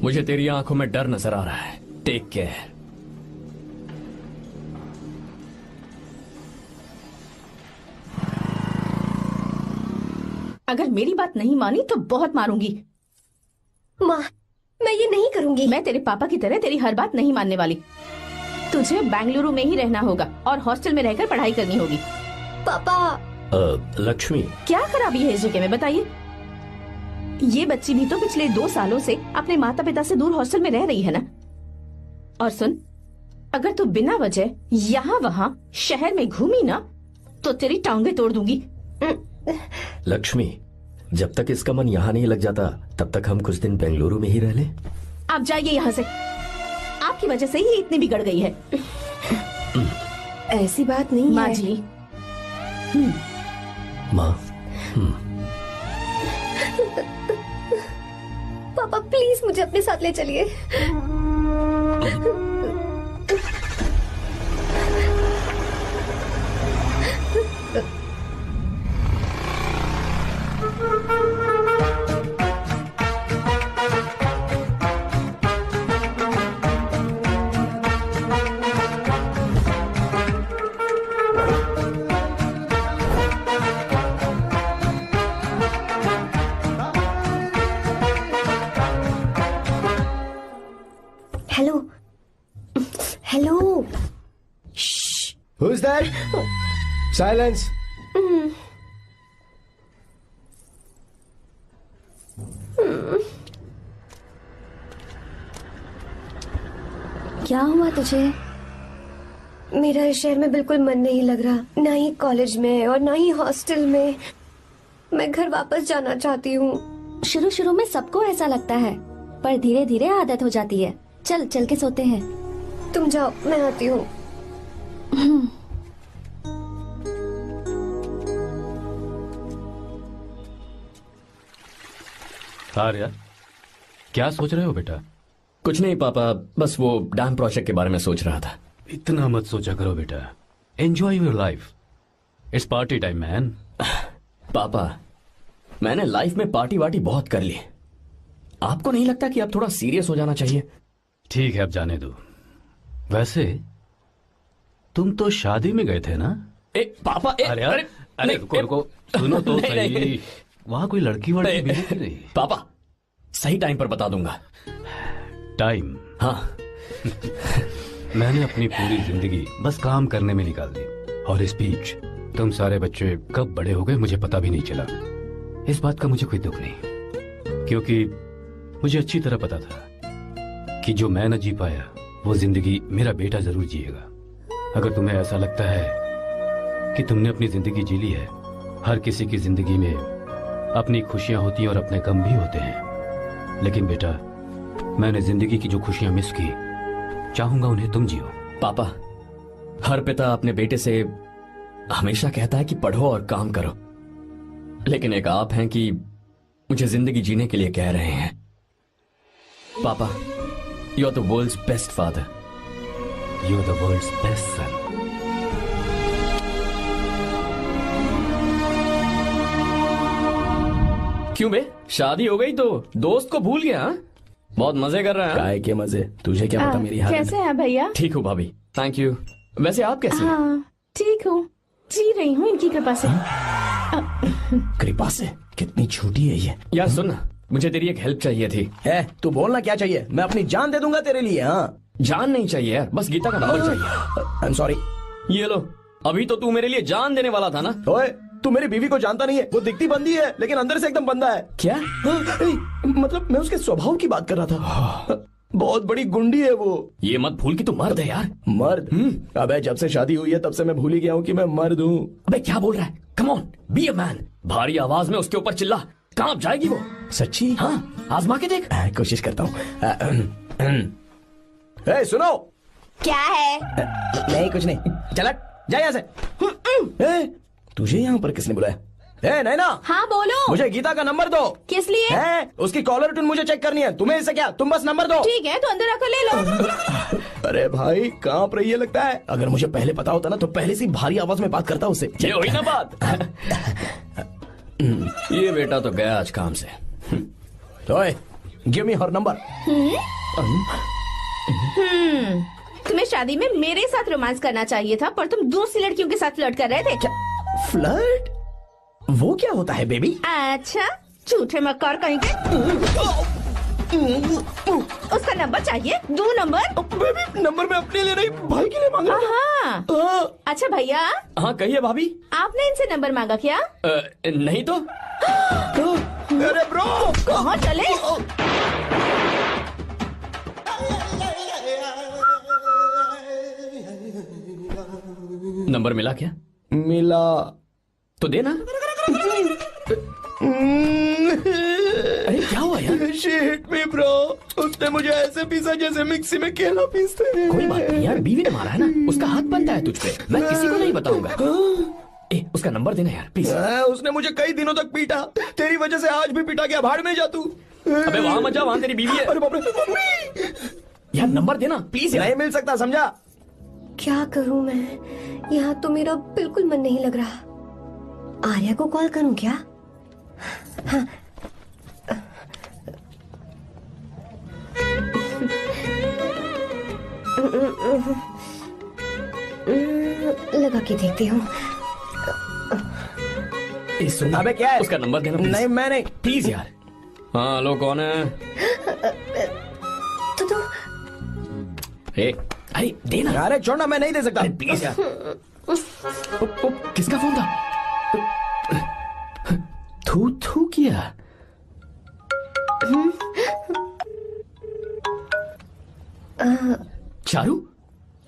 मुझे तेरी आंखों में डर नजर आ रहा है। Take care. अगर मेरी बात नहीं मानी तो बहुत मारूंगी। माँ, मैं ये नहीं करूंगी। मैं तेरे पापा की तरह तेरी हर बात नहीं मानने वाली। तुझे बेंगलुरु में ही रहना होगा और हॉस्टल में रहकर पढ़ाई करनी होगी। पापा। लक्ष्मी, क्या खराबी है इस जगह में बताइए? ये बच्ची भी तो पिछले 2 सालों से अपने माता पिता से दूर हॉस्टल में रह रही है ना। और सुन, अगर तू बिना वजह यहाँ वहाँ शहर में घूमी ना तो तेरी टांगे तोड़ दूंगी। लक्ष्मी, जब तक इसका मन यहाँ नहीं लग जाता तब तक हम कुछ दिन बेंगलुरु में ही रह लें। आप जाइए यहाँ से। आपकी वजह से ही इतनी बिगड़ गई है। ऐसी बात नहीं माँ है। जी। माँ। पापा प्लीज मुझे अपने साथ ले चलिए। Hello hello. Who's that? Silence. क्या हुआ तुझे? मेरा इस शहर में बिल्कुल मन नहीं लग रहा, ना ही कॉलेज में और ना ही हॉस्टल में। मैं घर वापस जाना चाहती हूँ। शुरू शुरू में सबको ऐसा लगता है, पर धीरे धीरे आदत हो जाती है। चल चल के सोते हैं। तुम जाओ, मैं आती हूँ। आर्या, क्या सोच रहे हो बेटा? कुछ नहीं पापा, बस वो डैम प्रोजेक्ट के बारे में सोच रहा था। इतना मत सोचा करो बेटा, enjoy your life, it's party time man. पापा, मैंने लाइफ में पार्टी वार्टी बहुत कर ली, आपको नहीं लगता कि अब थोड़ा सीरियस हो जाना चाहिए? ठीक है, अब जाने दो। वैसे तुम तो शादी में गए थे ना? पापा, अरे रुको रुको, सुनो तो सही। वहां कोई लड़की वड़की मिली कि नहीं? पापा, सही टाइम पर बता दूंगा। टाइम? हाँ। मैंने अपनी पूरी जिंदगी बस काम करने में निकाल दी, और इस बीच तुम सारे बच्चे कब बड़े हो गए मुझे पता भी नहीं चला। इस बात का मुझे कोई दुख नहीं, क्योंकि मुझे अच्छी तरह पता था कि जो मैं न जी पाया वो जिंदगी मेरा बेटा जरूर जिएगा। अगर तुम्हें ऐसा लगता है कि तुमने अपनी जिंदगी जी ली है, हर किसी की जिंदगी में अपनी खुशियां होती हैं और अपने गम भी होते हैं, लेकिन बेटा मैंने जिंदगी की जो खुशियां मिस की, चाहूंगा उन्हें तुम जियो। पापा, हर पिता अपने बेटे से हमेशा कहता है कि पढ़ो और काम करो, लेकिन एक आप हैं कि मुझे जिंदगी जीने के लिए कह रहे हैं। पापा, you are the world's best father, you are the world's best son. क्यों बे, शादी हो गई तो दोस्त को भूल गया? बहुत मजे कर रहा है। काय के मजे, तुझे क्या पता मेरी हालत। कैसे हैं भैया? ठीक हूँ भाभी, थैंक यू। वैसे आप कैसे हैं? हाँ ठीक हूँ, जी रही हूँ इनकी कृपा से। कृपा से? कितनी झूठी है ये। यार सुन ना, मुझे तेरी एक हेल्प चाहिए थी। है, तू बोलना क्या चाहिए, मैं अपनी जान दे दूंगा तेरे लिए। हाँ, जान नहीं चाहिए यार, बस गीता का नंबर चाहिए। I am sorry. ये लो, अभी तो तू मेरे लिए जान देने वाला था ना। ओए, तू मेरी बीवी को जानता नहीं है, वो दिखती बंदी है लेकिन अंदर से एकदम बंदा है। क्या? मतलब मैं उसके स्वभाव की बात कर रहा था। बहुत बड़ी गुंडी है वो। ये मत भूल कि तू मर्द है यार। मर्द? अबे जब से शादी हुई है तब से मैं भूल ही गया हूँ कि मैं मर्द हूँ। अबे क्या बोल रहा है? Come on, be a man. भारी आवाज में उसके ऊपर चिल्ला, कांप जाएगी वो। सच्ची? हाँ, आजमा के देख। कोशिश करता हूँ। सुनो। क्या है? नहीं कुछ नहीं, चल जा यहाँ से। तुझे यहाँ पर किसने बुलाया? नैना। हाँ बोलो। मुझे गीता का नंबर दो। किस लिए? उसकी कॉलर ट्यून मुझे चेक करनी है। तुम्हें इससे क्या, तुम बस नंबर दो। ठीक है, तो अंदर आकर ले लो। अरे भाई, कांप रही है लगता है। अगर मुझे पहले पता होता ना तो पहले से भारी आवाज में बात करता उससे। ये हुई ना बात। ये बेटा तो गया आज काम से। गिव मी हर नंबर। तुम्हें शादी में मेरे साथ रोमांस करना चाहिए था, पर तुम दूसरी लड़कियों के साथ फ्लर्ट कर रहे थे। क्या फ्लर्ट? वो क्या होता है बेबी? अच्छा, झूठे मक्कार कहीं के। उसका नंबर चाहिए? दो नंबर। बेबी, नंबर मैं अपने लिए नहीं, भाई के लिए मांग रहा था। अच्छा भैया। हाँ कहिए भाभी। आपने इनसे नंबर मांगा क्या? नहीं तो। अरे ब्रो, कहाँ चले? नंबर मिला क्या? मिला तो देना। अरे क्या हुआ यार? शिट मी ब्रो, उसने मुझे ऐसे पीसा जैसे मिक्सी में केला पीसते हैं। कोई बात नहीं यार, बीवी ने मारा है ना, उसका हाथ बनता है तुझ पे। मैं किसी को नहीं बताऊंगा। उसका नंबर देना यार प्लीज। उसने मुझे कई दिनों तक पीटा, तेरी वजह से आज भी पीटा गया। भाड़ में जा तू। अबे वहां मत जा, वहां तेरी बीवी है। अरे बाप रे, मम्मी। यार नंबर देना प्लीज। नहीं मिल सकता, समझा? क्या करूं मैं, यहाँ तो मेरा बिल्कुल मन नहीं लग रहा। आर्या को कॉल करूं क्या? हाँ। लगा के देखती हूँ। अबे क्या है? उसका नंबर देना। नहीं मैं नहीं, प्लीज यार। हाँ हेलो, कौन है? तो अरे देना। अरे छोड़ना, मैं नहीं दे सकता। प्लीज यार। किसका फोन था? थू थू किया। चारू?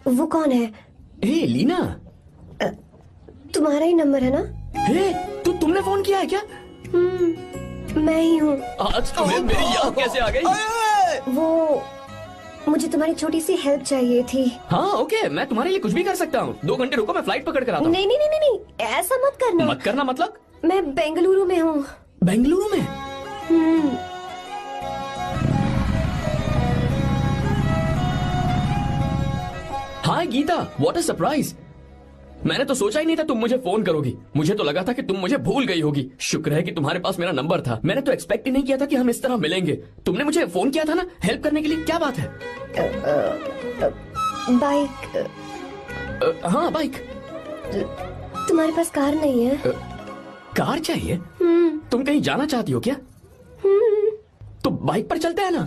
वो कौन है? लीना। तुम्हारा ही नंबर है ना? तुमने फोन किया है क्या? मैं ही हूँ। आज तुम्हें मेरी याद कैसे आ गई? वो मुझे तुम्हारी छोटी सी हेल्प चाहिए थी। हाँ ओके, मैं तुम्हारे लिए कुछ भी कर सकता हूँ। 2 घंटे रुको, मैं फ्लाइट पकड़ कर आता हूँ। नहीं नहीं नहीं नहीं नहीं, ऐसा मत करना। मत करना मतलब? मैं बेंगलुरु में हूँ। बेंगलुरु में? हाय गीता, व्हाट अ सरप्राइज। मैंने तो सोचा ही नहीं था तुम मुझे फोन करोगी। मुझे तो लगा था कि तुम मुझे भूल गई होगी। शुक्र है कि तुम्हारे पास मेरा नंबर था। मैंने तो एक्सपेक्ट ही नहीं किया था कि हम इस तरह मिलेंगे। तुमने मुझे फोन किया था ना हेल्प करने के लिए, क्या बात है? बाइक। हाँ बाइक। तुम्हारे पास कार नहीं है? कार चाहिए? तुम कहीं जाना चाहती हो क्या? तो बाइक पर चलते हैं ना।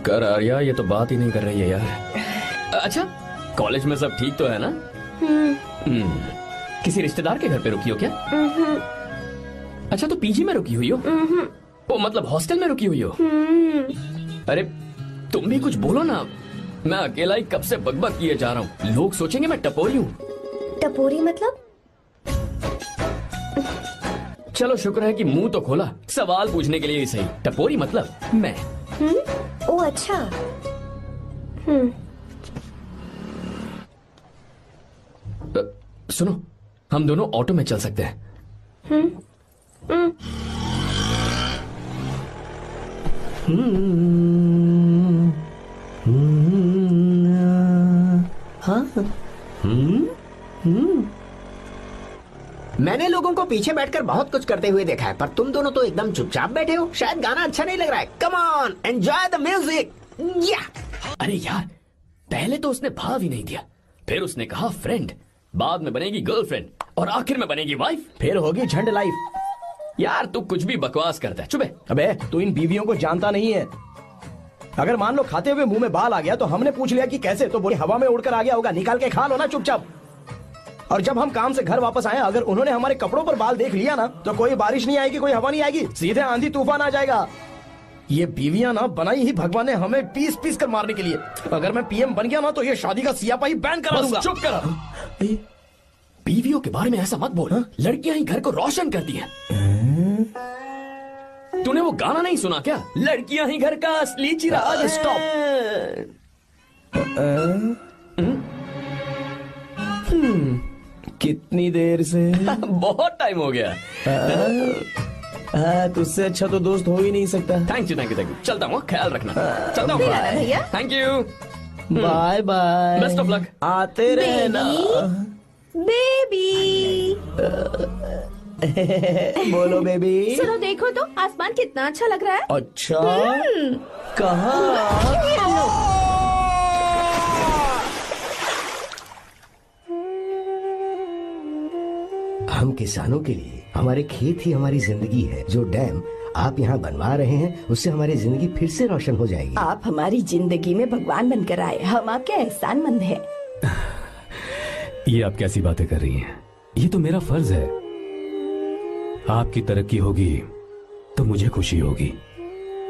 कर आर्या, ये तो बात ही नहीं कर रही है यार। अच्छा, कॉलेज में सब ठीक तो है ना? किसी रिश्तेदार के घर पे रुकी हो क्या? अच्छा, तो पीजी में रुकी हुई हो? ओ मतलब हॉस्टल में रुकी हुई हो? अरे तुम भी कुछ बोलो ना। मैं अकेला ही कब से बकबक किए जा रहा हूँ। लोग सोचेंगे मैं टपोरी हूँ। टपोरी मतलब? चलो शुक्र है कि मुंह तो खोला, सवाल पूछने के लिए ही सही। टपोरी मतलब मैं। ओ अच्छा। सुनो, हम दोनों ऑटो में चल सकते हैं। मैंने लोगों को पीछे बैठकर बहुत कुछ करते हुए देखा है, पर तुम दोनों तो एकदम चुपचाप बैठे हो। शायद गाना अच्छा नहीं लग रहा है। Come on, enjoy the music. अरे यार, पहले तो उसने भाव ही नहीं दिया, फिर उसने कहा फ्रेंड, बाद में बनेगी गर्लफ्रेंड और आखिर में बनेगी वाइफ, फिर होगी झंड लाइफ। यार तू कुछ भी बकवास करता है। चुप है। अबे तू इन बीवियों को जानता नहीं है। अगर मान लो खाते हुए मुंह में बाल आ गया तो हमने पूछ लिया कि कैसे, तो बोले हवा में उड़कर आ गया होगा, निकाल के खा लो ना चुपचाप। और जब हम काम से घर वापस आए, अगर उन्होंने हमारे कपड़ों पर बाल देख लिया ना, तो कोई बारिश नहीं आएगी, कोई हवा नहीं आएगी, सीधे आंधी तूफान आ जाएगा। ये बीवियां ना बनाई ही भगवान ने हमें पीस पीस कर मारने के लिए। अगर मैं पीएम बन गया ना तो ये शादी का सियापाही बैन करा दूंगा। चुप कर। बीवियों के बारे में ऐसा मत बोल। लड़कियां ही घर को रोशन करती हैं। तूने वो गाना नहीं सुना क्या? लड़कियां ही घर का असली चिराग। स्टॉप। कितनी देर से? बहुत टाइम हो गया। तुझसे अच्छा तो दोस्त हो ही नहीं सकता। Thank you thank you thank you. चलता हूँ, ख्याल रखना। चलता हूँ। भैया। Thank you. Bye bye. Best of luck. आते रहना। बेबी। बोलो बेबी। सुनो, देखो तो आसमान कितना अच्छा लग रहा है। अच्छा, कहाँ? हम किसानों के लिए हमारे खेत ही हमारी जिंदगी है। जो डैम आप यहाँ बनवा रहे हैं, उससे हमारी जिंदगी फिर से रोशन हो जाएगी। आप हमारी जिंदगी में भगवान बनकर आए, हम आपके एहसानमंद हैं। ये आप कैसी बातें कर रही हैं? ये तो मेरा फर्ज है। आपकी तरक्की होगी तो मुझे खुशी होगी।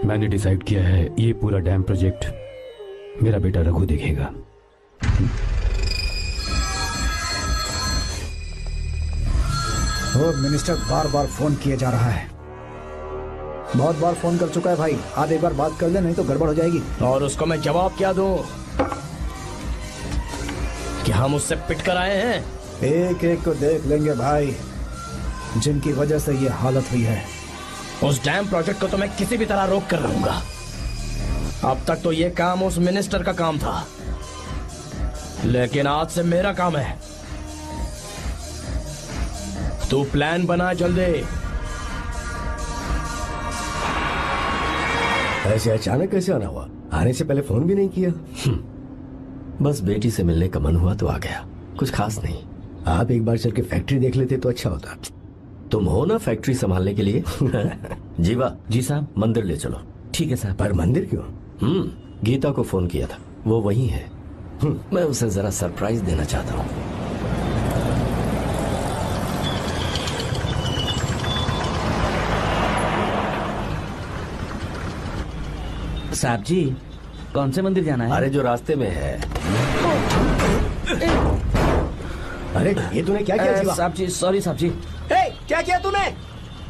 मैंने डिसाइड किया है, ये पूरा डैम प्रोजेक्ट मेरा बेटा रघु देखेगा। मिनिस्टर बार बार फोन किया जा रहा है। बहुत बार फोन कर चुका है भाई। आप एक बार बात कर ले, नहीं तो गड़बड़ हो जाएगी। और उसको मैं जवाब क्या दूं कि हम उससे पिट कर आए हैं? एक एक को देख लेंगे भाई, जिनकी वजह से ये हालत हुई है। उस डैम प्रोजेक्ट को तो मैं किसी भी तरह रोक कर रहूंगा। अब तक तो ये काम उस मिनिस्टर का काम था, लेकिन आज से मेरा काम है। तू प्लान बना जल्दी। ऐसे अचानक कैसे आना हुआ? आने से पहले फोन भी नहीं किया? बस बेटी से मिलने का मन हुआ तो आ गया, कुछ खास नहीं। आप एक बार चल के फैक्ट्री देख लेते तो अच्छा होता। तुम हो ना फैक्ट्री संभालने के लिए? जीवा। जी साहब। मंदिर ले चलो। ठीक है साहब। पर मंदिर क्यों? गीता को फोन किया था, वो वही है। मैं उसे जरा सरप्राइज देना चाहता हूँ। साहब जी, कौन से मंदिर जाना है? अरे जो रास्ते में है। अरे ये तूने क्या किया जीवा? साहब जी, सॉरी साहब जी। क्या किया तूने?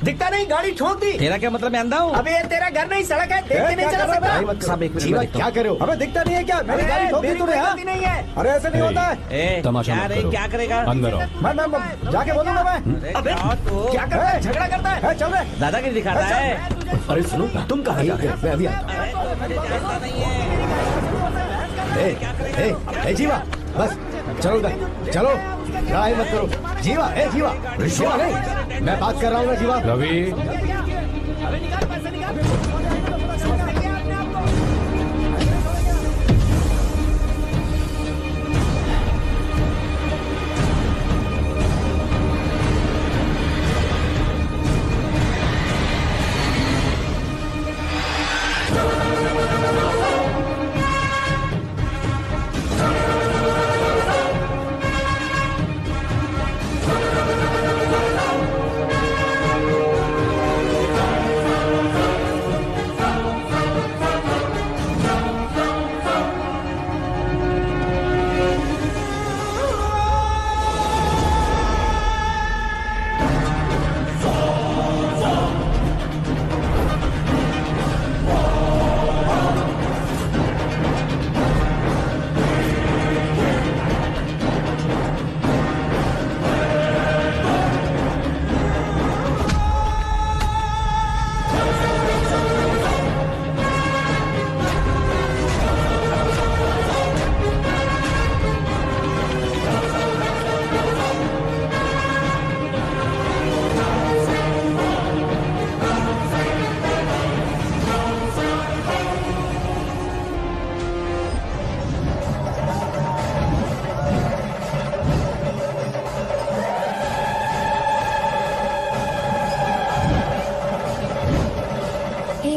दिखता नहीं, गाड़ी ठोक दी। तेरा क्या मतलब, मैं अंधा हूँ? अबे ये तेरा घर नहीं, सड़क है, देख के नहीं चला सकता। साहब एक मिनट, जीवा मैं देखता क्या हूँ। करे हो? अबे दिखता नहीं है क्या? मैंने गाड़ी ठोक दी तूने? हाँ? नहीं है। अरे ऐसे नहीं होता है। तमाशा क्या मत रे, करो। क्या करेगा? अंदर आओ। मैं जाके बोलूंगा मैं। अबे क्या करता है? झगड़ा करता है? चल रहे दादागिरी दिखाता है। अरे सुनो, तुम कहाँ जा रहे हो? मैं अभी आता हूँ। जीवा बस चलो उधर, चलो लड़ाई मत करो। जीवा जीवा जीवा नहीं, मैं बात कर रहा हूँ ना जीवा। रवि,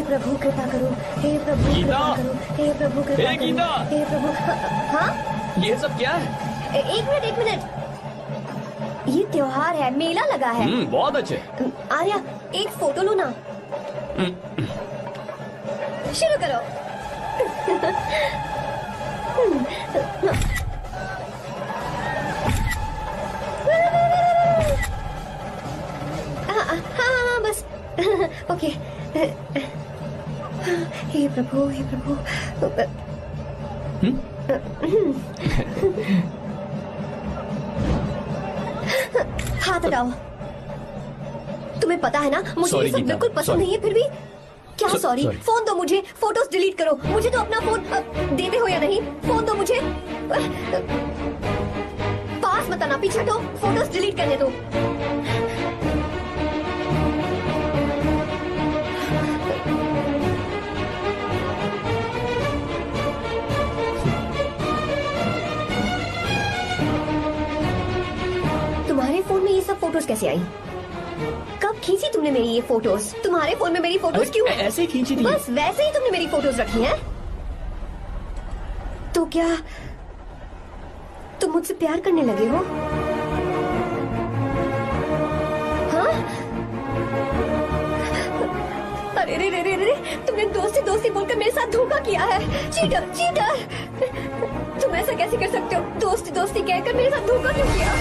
प्रभु कृपा करो, हे प्रभु गीता! कृपा करो, हे प्रभु कृपा हे करो, गीता! हे प्रभु। हाँ ये सब क्या है? एक मिनट, ये त्योहार है, मेला लगा है। बहुत अच्छे। आर्या एक फोटो लो ना। शुरू करो। हाँ बस ओके। हे प्रभु, हे प्रभु। हाथ हटाओ। तुम्हें पता है ना मुझे ये सब बिल्कुल पसंद नहीं है, फिर भी क्या सॉरी? फोन दो मुझे, फोटोज डिलीट करो। मुझे तो अपना फोन देते हो या नहीं? फोन दो मुझे। पास मत आना, पीछे हटो, फोटोज डिलीट करने दो। तुम्हारे फोन में ये सब फोटोज कैसे आई? कब खींची तुमने मेरी ये फोटोज? तुम्हारे फोन में मेरी फोटोज क्यों? ऐसे खींची थी। बस वैसे ही तुमने मेरी फोटोज रखी हैं? तो क्या तुम मुझसे प्यार करने लगे हो? हाँ? अरे रे रे रे रे, तुमने दोस्ती दोस्ती बोलकर मेरे साथ धोखा किया है। चीटर चीटर, तुम ऐसा कैसे कर सकते हो? दोस्ती दोस्ती कहकर मेरे साथ धोखा क्यों किया?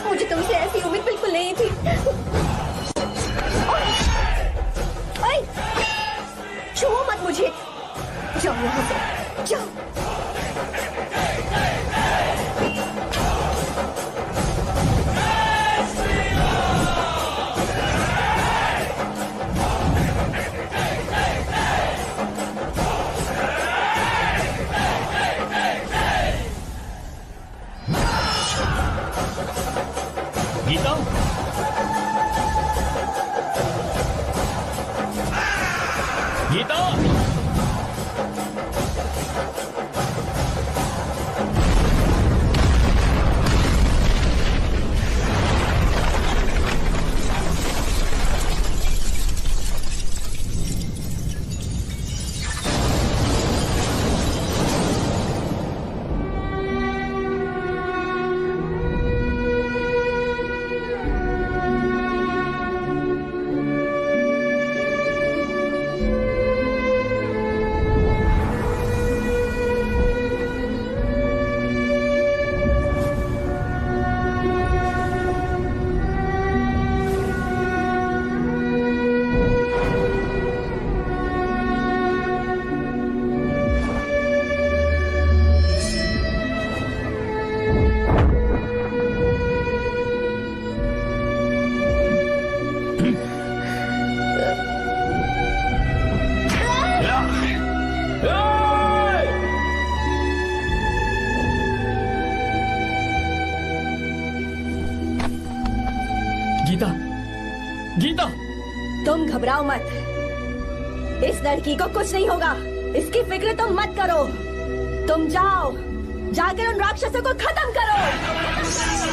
मुझे तुमसे ऐसी उम्मीद बिल्कुल नहीं थी। ओए, छुओ मत मुझे। जाओ यहाँ से, जाओ। गीता, गीता, घबराओ मत, इस लड़की को कुछ नहीं होगा, इसकी फिक्र तुम मत करो। तुम जाओ, जाकर उन राक्षसों को खत्म करो।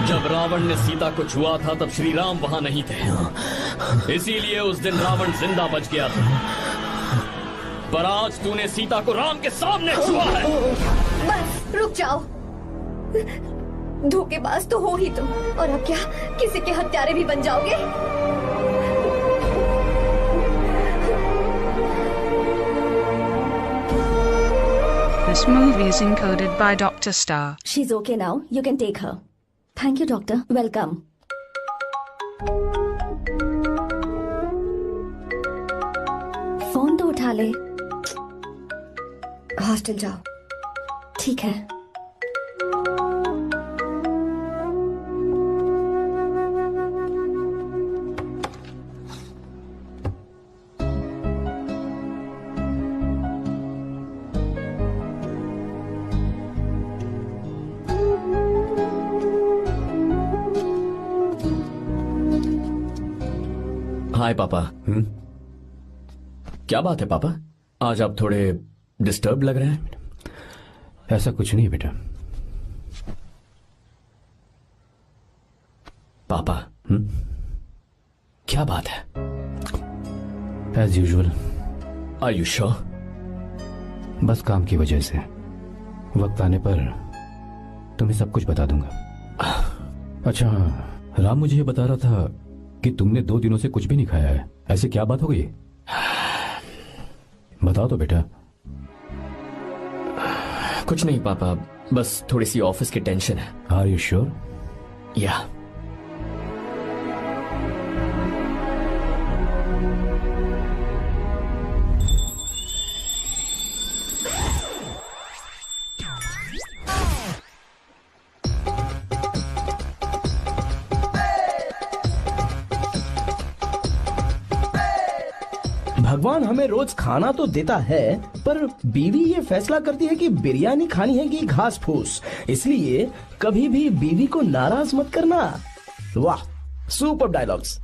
जब रावण ने सीता को छुआ था तब श्री राम वहां नहीं थे, इसीलिए उस दिन रावण जिंदा बच गया था। पर आज तूने सीता को राम के सामने छुआ है। बस रुक जाओ, धोखेबाज तो हो ही तुम, और अब क्या किसी के हत्यारे भी बन जाओगे? This movie is encoded by Dr. Star. She's okay now. You can take her. Thank you, doctor. Welcome. Phone तो उठा ले। हॉस्टल जाओ। ठीक है। हाय पापा। क्या बात है पापा, आज आप थोड़े डिस्टर्ब लग रहे हैं। ऐसा कुछ नहीं बेटा। पापा क्या बात है? As usual. Are you sure? बस काम की वजह से वक्त आने पर तुम्हें सब कुछ बता दूंगा। अच्छा हाँ, राम मुझे ये बता रहा था कि तुमने 2 दिनों से कुछ भी नहीं खाया है। ऐसे क्या बात हो गई? बताओ तो बेटा। कुछ नहीं पापा, बस थोड़ी सी ऑफिस की टेंशन है। Are you sure? या भगवान हमें रोज खाना तो देता है, पर बीवी ये फैसला करती है कि बिरयानी खानी है कि घास फूस। इसलिए कभी भी बीवी को नाराज मत करना। वाह, सुपर डायलॉग्स।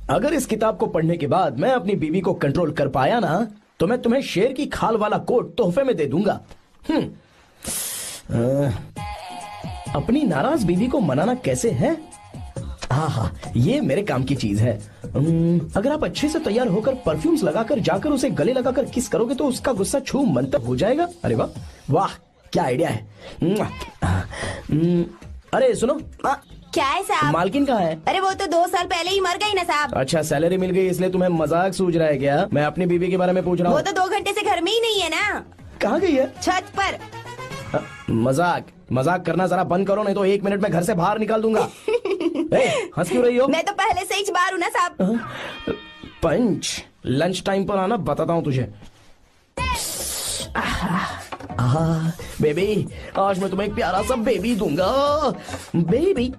अगर इस किताब को पढ़ने के बाद मैं अपनी बीवी को कंट्रोल कर पाया ना, तो मैं तुम्हें शेर की खाल वाला कोट तोहफे में दे दूंगा। अपनी नाराज बीवी को मनाना कैसे है? हाँ, ये मेरे काम की चीज है। अगर आप अच्छे से तैयार होकर परफ्यूम्स लगाकर जाकर उसे गले लगाकर किस करोगे तो उसका गुस्सा छू मंतक हो जाएगा। अरे वाह वाह, क्या आइडिया है। अरे सुनो, क्या है साहब? मालकिन कहाँ है? अरे वो तो 2 साल पहले ही मर गई ना साहब। अच्छा, सैलरी मिल गई इसलिए तुम्हें मजाक सूझ रहा है क्या? मैं अपनी बीवी के बारे में पूछ रहा हूँ। वो तो 2 घंटे से घर में ही नहीं है ना। कहाँ गई है? छत पर। मजाक करना जरा बंद करो, नहीं तो 1 मिनट में घर से बाहर निकाल दूंगा। हंस क्यों रही हो? मैं तो पहले से ही बाहर हूँ ना साहब। पंच, लंच टाइम पर आना, बताता हूँ तुझे। बेबी, आज मैं तुम्हें एक प्यारा सा बेबी दूंगा। बेबी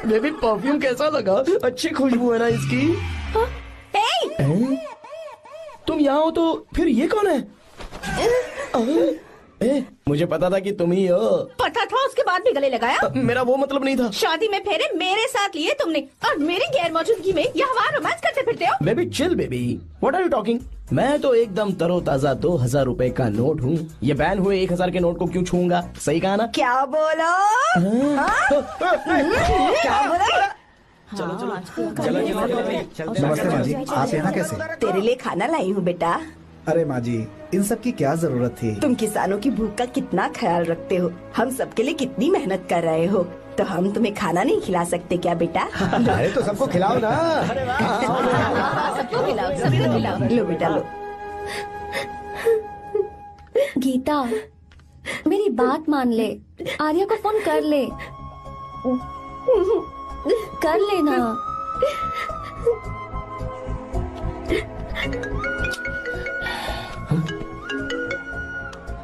बेबी, परफ्यूम कैसा लगा? अच्छी खुशबू है ना इसकी? तुम यहाँ हो तो फिर ये कौन है? मुझे पता था कि तुम ही हो। पता था, उसके बाद भी गले लगाया? मेरा वो मतलब नहीं था। शादी में फेरे मेरे साथ लिए तुमने और मेरी गैर मौजूदगी में यहाँ वहाँ रोमांस करते फिरते हो। Baby chill baby, what are you talking? मैं तो एकदम तरोताजा 2000 रुपए का नोट हूँ। ये बैन हुए 1000 के नोट को क्यों छूऊंगा? सही कहा ना? क्या बोलो? क्या बोला? चलो। नमस्ते माँ जी, आप यहाँ कैसे? तेरे लिए खाना लाई हूँ बेटा। अरे माँ जी, इन सब की क्या जरूरत थी? तुम किसानों की भूख का कितना ख्याल रखते हो, हम सबके लिए कितनी मेहनत कर रहे हो, तो हम तुम्हें खाना नहीं खिला सकते क्या बेटा? अरे तो सबको खिलाओ ना। सबको खिलाओ, सबको खिलाओ। लो बेटा लो। गीता, मेरी बात मान ले, आर्या को फोन कर ले। कर लेना।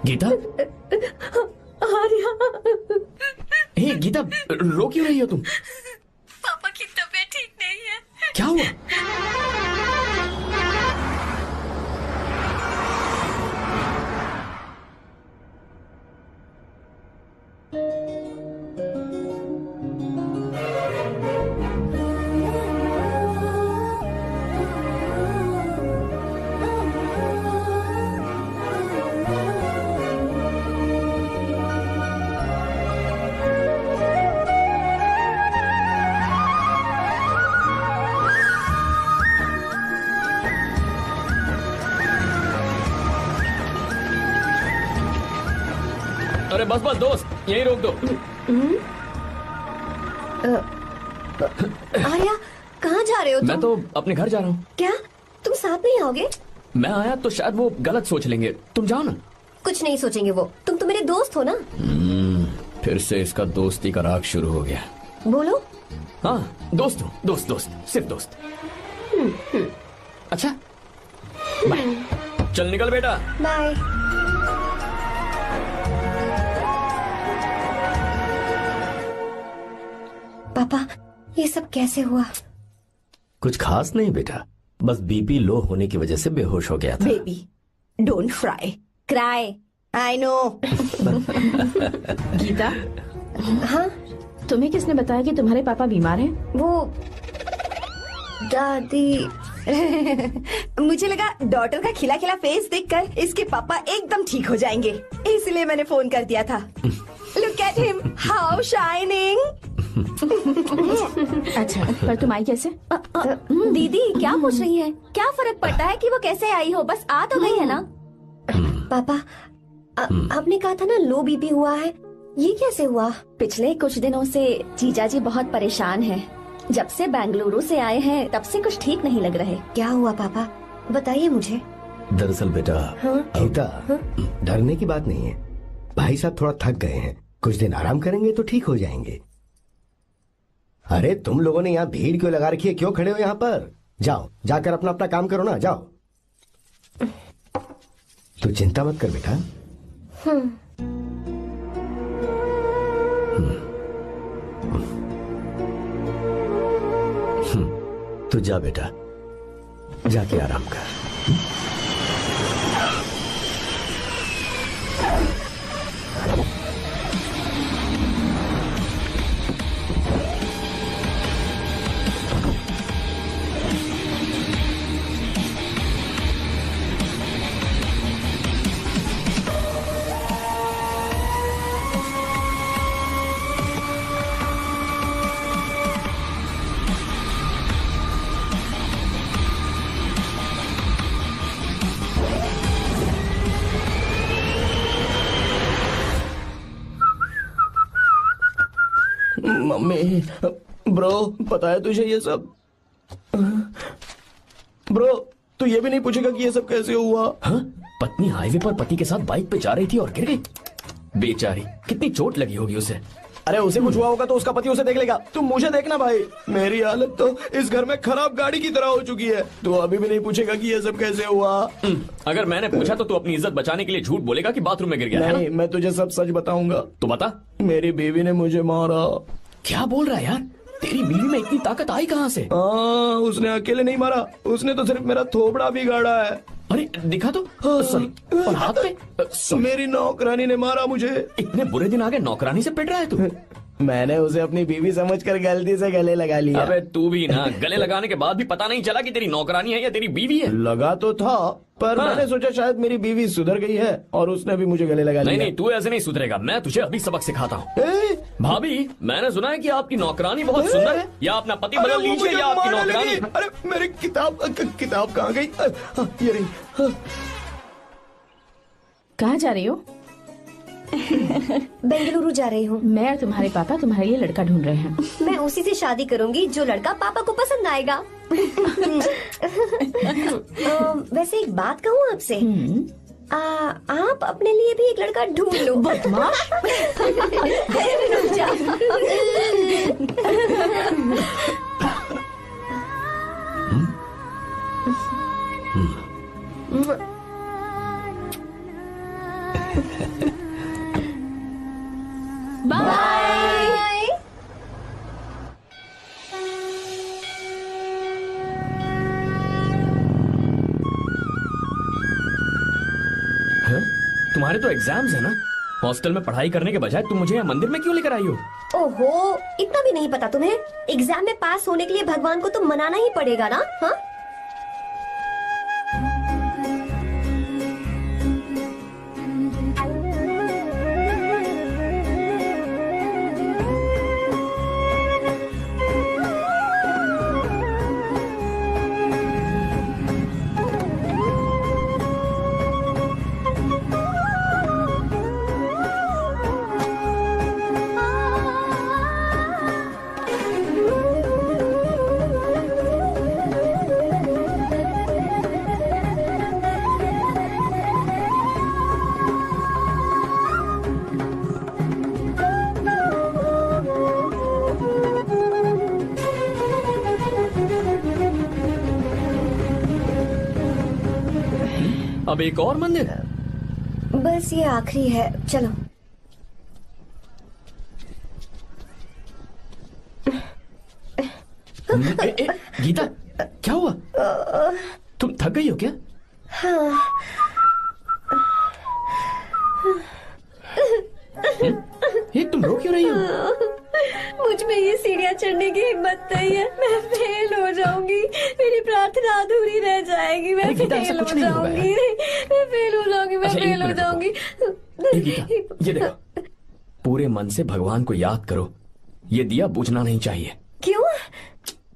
गीता, आर्या। हे गीता, रो क्यों रही हो तुम? पापा की तबीयत ठीक नहीं है। क्या हुआ? अरे बस बस दोस्त, यही रोक दो। आर्या, कहाँ जा रहे हो तुम? मैं तो अपने घर जा रहा हूँ। क्या तुम साथ नहीं आओगे? मैं आया तो शायद वो गलत सोच लेंगे, तुम जाओ ना। कुछ नहीं सोचेंगे वो, तुम तो मेरे दोस्त हो ना। फिर से इसका दोस्ती का राग शुरू हो गया। बोलो। हाँ, दोस्त हूँ, दोस्त दोस्त, सिर्फ दोस्त। अच्छा, बाय। चल निकल बेटा। बाय। पापा, ये सब कैसे हुआ? कुछ खास नहीं बेटा, बस बीपी लो होने की वजह से बेहोश हो गया था। Baby, don't fry, cry, I know. Geeta, हाँ? तुम्हें किसने बताया कि तुम्हारे पापा बीमार हैं? वो दादी। मुझे लगा डॉटर का खिला खिला फेस देखकर इसके पापा एकदम ठीक हो जाएंगे, इसलिए मैंने फोन कर दिया था। Look at him, how shining. अच्छा, पर तुम आई कैसे? दीदी क्या पूछ रही है? क्या फर्क पड़ता है कि वो कैसे आई हो, बस आ तो गई है ना। पापा, आपने कहा था ना लो बीपी हुआ है, ये कैसे हुआ? पिछले कुछ दिनों से जीजा जी बहुत परेशान हैं। जब से बेंगलुरु से आए हैं तब से कुछ ठीक नहीं लग रहे। क्या हुआ पापा, बताइए मुझे। दरअसल बेटा गीता, डरने की बात नहीं है। भाई साहब थोड़ा थक गए हैं, कुछ दिन आराम करेंगे तो ठीक हो जाएंगे। अरे तुम लोगों ने यहाँ भीड़ क्यों लगा रखी है? क्यों खड़े हो यहाँ पर? जाओ, जाकर अपना अपना काम करो ना, जाओ। तू चिंता मत कर बेटा। तू जा बेटा, जाके आराम कर। मम्मी, ब्रो पता है तुझे ये सब? ब्रो तू ये भी नहीं पूछेगा कि ये सब कैसे हुआ? हाँ? पत्नी हाईवे पर पति के साथ बाइक पे जा रही थी और गिर गई। बेचारी, कितनी चोट लगी होगी उसे। अरे उसे कुछ हुआ होगा तो उसका पति उसे देख लेगा, तुम मुझे देखना भाई। मेरी हालत तो इस घर में खराब गाड़ी की तरह हो चुकी है। तू अभी भी नहीं पूछेगा कि ये सब कैसे हुआ? अगर मैंने पूछा तो तू अपनी इज्जत बचाने के लिए झूठ बोलेगा कि बाथरूम में गिर गया। नहीं, मैं तुझे सब सच बताऊंगा। तो बता। मेरी बीवी ने मुझे मारा। क्या बोल रहा है यार? तेरी बीवी में इतनी ताकत आई कहाँ से? उसने अकेले नहीं मारा, उसने तो सिर्फ मेरा थोबड़ा बिगाड़ा है। अरे दिखा तो। सॉरी, और हाथ पे? मेरी नौकरानी ने मारा मुझे। इतने बुरे दिन आ गए, नौकरानी से पिट रहा है तू? मैंने उसे अपनी बीवी समझकर गलती से गले लगा लिया। अबे तू भी ना, गले लगाने के बाद भी पता नहीं चला कि तेरी नौकरानी है या तेरी बीवी है। लगा तो था, पर मैंने सोचा शायद मेरी बीवी सुधर गई है और उसने भी मुझे गले लगा लिया। नहीं, तू ऐसे नहीं सुधरेगा, मैं तुझे अभी सबक सिखाता हूँ। भाभी, मैंने सुना है कि आपकी नौकरानी बहुत सुंदर है। या अपना पति बदल लीजिए या आपकी नौकरानी। अरे मेरी किताब कहाँ गई? ये रही। कहाँ जा रही हो? बेंगलुरु जा रही हूँ। मैं और तुम्हारे पापा तुम्हारे लिए लड़का ढूंढ रहे हैं। मैं उसी से शादी करूंगी जो लड़का पापा को पसंद आएगा। वैसे एक बात कहूँ आपसे, आप अपने लिए भी एक लड़का ढूंढ लो। बदमाश। बाय। तुम्हारे तो एग्जाम्स है ना? हॉस्टल में पढ़ाई करने के बजाय तुम मुझे यहाँ मंदिर में क्यों लेकर आई हो? ओहो, इतना भी नहीं पता तुम्हें? एग्जाम में पास होने के लिए भगवान को तो मनाना ही पड़ेगा ना? हाँ? अब एक और मंदिर? बस ये आखिरी है, चलो। गीता, क्या हुआ? तुम थक गई हो क्या? हाँ। ये तुम रो क्यों रही हो? मुझ में ये सीढ़ियाँ चढ़ने की हिम्मत नहीं है। मैं फेल हो जाऊंगी, मेरी प्रार्थना अधूरी रह जाएगी। मैं फेल हो जाऊंगी, मैं फेल हो जाऊंगी, मैं फेल हो जाऊंगी। गीता, ये देखो, पूरे मन से भगवान को याद करो। ये दिया बुझना नहीं चाहिए। क्यों?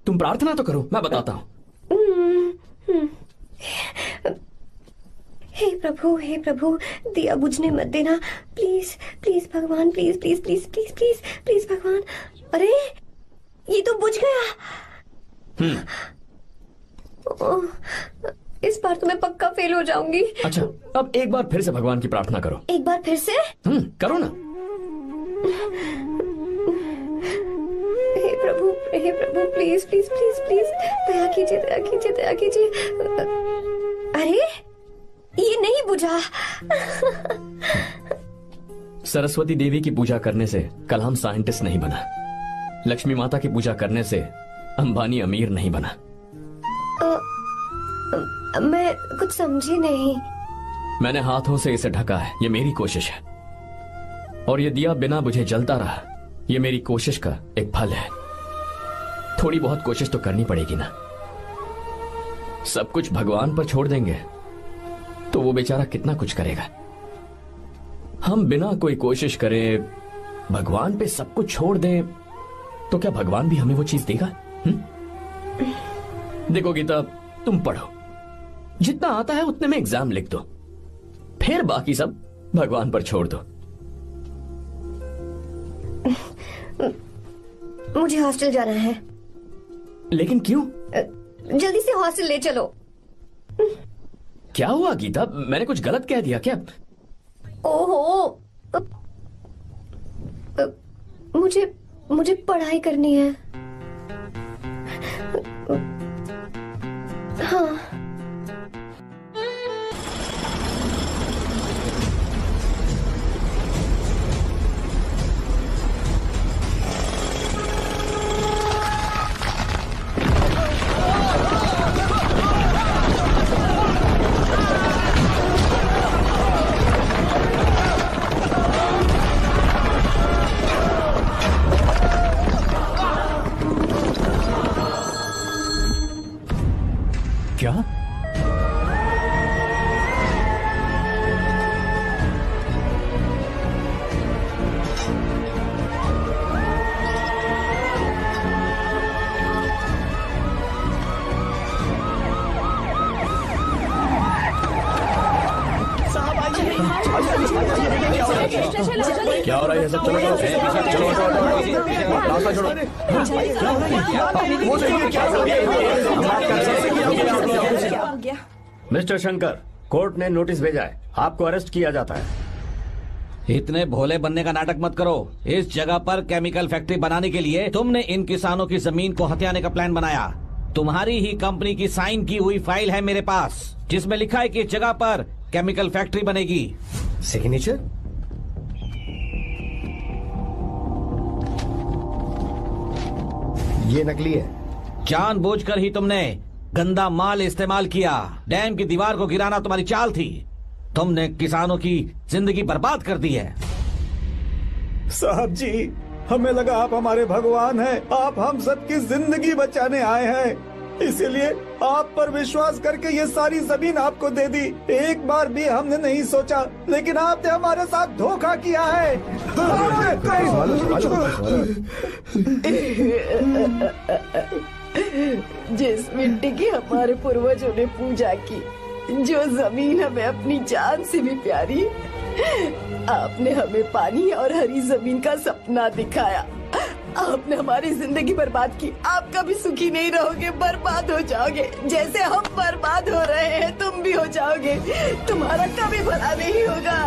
तुम प्रार्थना तो करो, मैं बताता हूँ। हे प्रभु, दिया बुझने मत देना, प्लीज प्लीज भगवान, please please please please please please भगवान। अरे ये तो बुझ गया। ओह, इस बार तो मैं पक्का फेल हो जाऊंगी। अच्छा, अब एक बार फिर से भगवान की प्रार्थना करो। एक बार फिर से? करो ना। हे प्रभु प्लीज प्लीज प्लीज प्लीज दया कीजिए, दया कीजिए, दया कीजिए। अरे ये नहीं बुझा। सरस्वती देवी की पूजा करने से कलाम साइंटिस्ट नहीं बना। लक्ष्मी माता की पूजा करने से अंबानी अमीर नहीं बना। मैं कुछ समझी नहीं। मैंने हाथों से इसे ढका है, ये मेरी कोशिश है। और ये दिया बिना बुझे जलता रहा, ये मेरी कोशिश का एक फल है। थोड़ी बहुत कोशिश तो करनी पड़ेगी ना। सब कुछ भगवान पर छोड़ देंगे तो वो बेचारा कितना कुछ करेगा। हम बिना कोई कोशिश करे भगवान पे सब कुछ छोड़ दें तो क्या भगवान भी हमें वो चीज देगा? देखो गीता, तुम पढ़ो, जितना आता है उतने में एग्जाम लिख दो, फिर बाकी सब भगवान पर छोड़ दो। मुझे हॉस्टल जाना है। लेकिन क्यों? जल्दी से हॉस्टल ले चलो। क्या हुआ गीता, मैंने कुछ गलत कह दिया क्या? ओहो, मुझे पढ़ाई करनी है। हाँ। क्या? क्या हो रहा है? सब चलो मिस्टर शंकर, कोर्ट ने नोटिस भेजा है, आपको अरेस्ट किया जाता है। इतने भोले बनने का नाटक मत करो। इस जगह पर केमिकल फैक्ट्री बनाने के लिए तुमने इन किसानों की जमीन को हथियाने का प्लान बनाया। तुम्हारी ही कंपनी की साइन की हुई फाइल है मेरे पास, जिसमें लिखा है कि इस जगह पर केमिकल फैक्ट्री बनेगी। सिग्नेचर? ये नकली है। जानबूझकर ही तुमने गंदा माल इस्तेमाल किया। डैम की दीवार को गिराना तुम्हारी चाल थी। तुमने किसानों की जिंदगी बर्बाद कर दी है। साहब जी, हमें लगा आप हमारे भगवान हैं, आप हम सबकी जिंदगी बचाने आए हैं, इसीलिए आप पर विश्वास करके ये सारी जमीन आपको दे दी। एक बार भी हमने नहीं सोचा, लेकिन आपने हमारे साथ धोखा किया है। जिस मिट्टी की हमारे पूर्वजों ने पूजा की, जो जमीन हमें अपनी जान से भी प्यारी, आपने हमें पानी और हरी जमीन का सपना दिखाया। आपने हमारी जिंदगी बर्बाद की। आप कभी सुखी नहीं रहोगे, बर्बाद हो जाओगे। जैसे हम बर्बाद हो रहे हैं तुम भी हो जाओगे। तुम्हारा कभी भला नहीं होगा।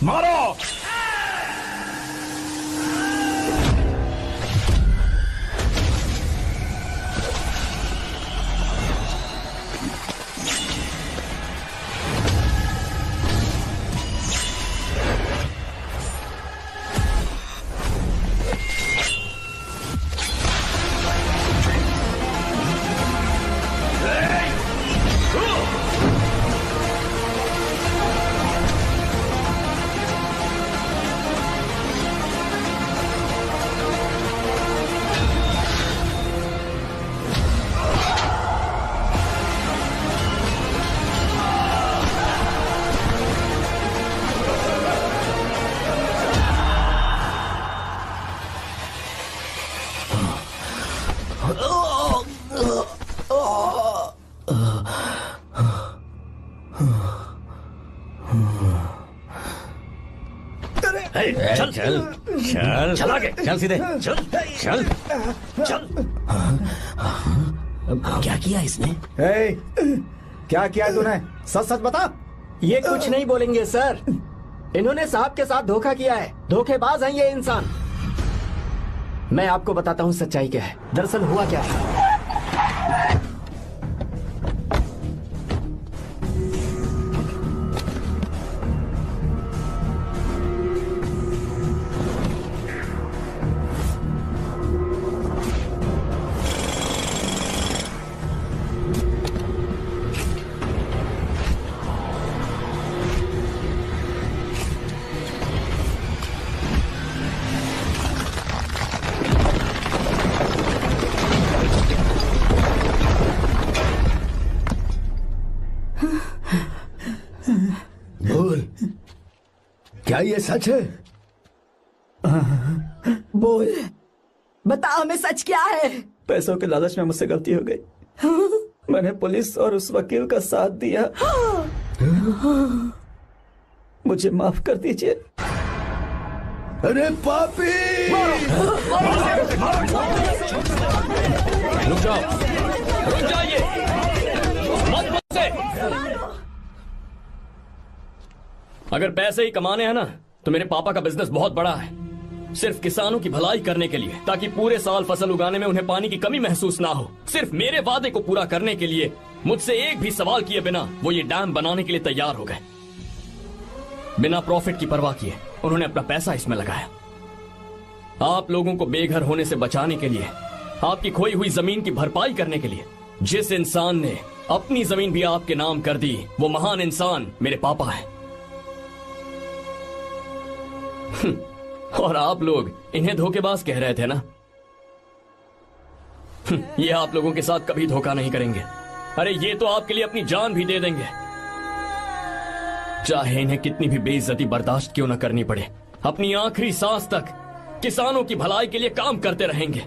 मारो। चल चल चल चल आगे चल सीधे चल चल चल। क्या किया इसने? क्या किया तूने? सच सच बता। ये कुछ नहीं बोलेंगे सर। इन्होंने साहब के साथ धोखा किया है। धोखेबाज हैं ये इंसान। मैं आपको बताता हूँ सच्चाई क्या है। दरअसल हुआ क्या है। बोल, क्या ये सच है? बोल, बता हमें सच क्या है? पैसों के लालच में मुझसे गलती हो गई। मैंने पुलिस और उस वकील का साथ दिया। मुझे माफ कर दीजिए। अरे पापी! रुक जाओ, रुक जाइए, मत मुझसे। अगर पैसे ही कमाने हैं ना, तो मेरे पापा का बिजनेस बहुत बड़ा है। सिर्फ किसानों की भलाई करने के लिए, ताकि पूरे साल फसल उगाने में उन्हें पानी की कमी महसूस ना हो। सिर्फ मेरे वादे को पूरा करने के लिए मुझसे एक भी सवाल किए बिना वो ये डैम बनाने के लिए तैयार हो गए। बिना प्रॉफिट की परवाह किए उन्होंने अपना पैसा इसमें लगाया। आप लोगों को बेघर होने से बचाने के लिए, आपकी खोई हुई जमीन की भरपाई करने के लिए। जिस इंसान ने अपनी जमीन भी आपके नाम कर दी, वो महान इंसान मेरे पापा है। और आप लोग इन्हें धोखेबाज कह रहे थे ना? ये आप लोगों के साथ कभी धोखा नहीं करेंगे। अरे ये तो आपके लिए अपनी जान भी दे देंगे, चाहे इन्हें कितनी भी बेइज्जती बर्दाश्त क्यों न करनी पड़े। अपनी आखिरी सांस तक किसानों की भलाई के लिए काम करते रहेंगे।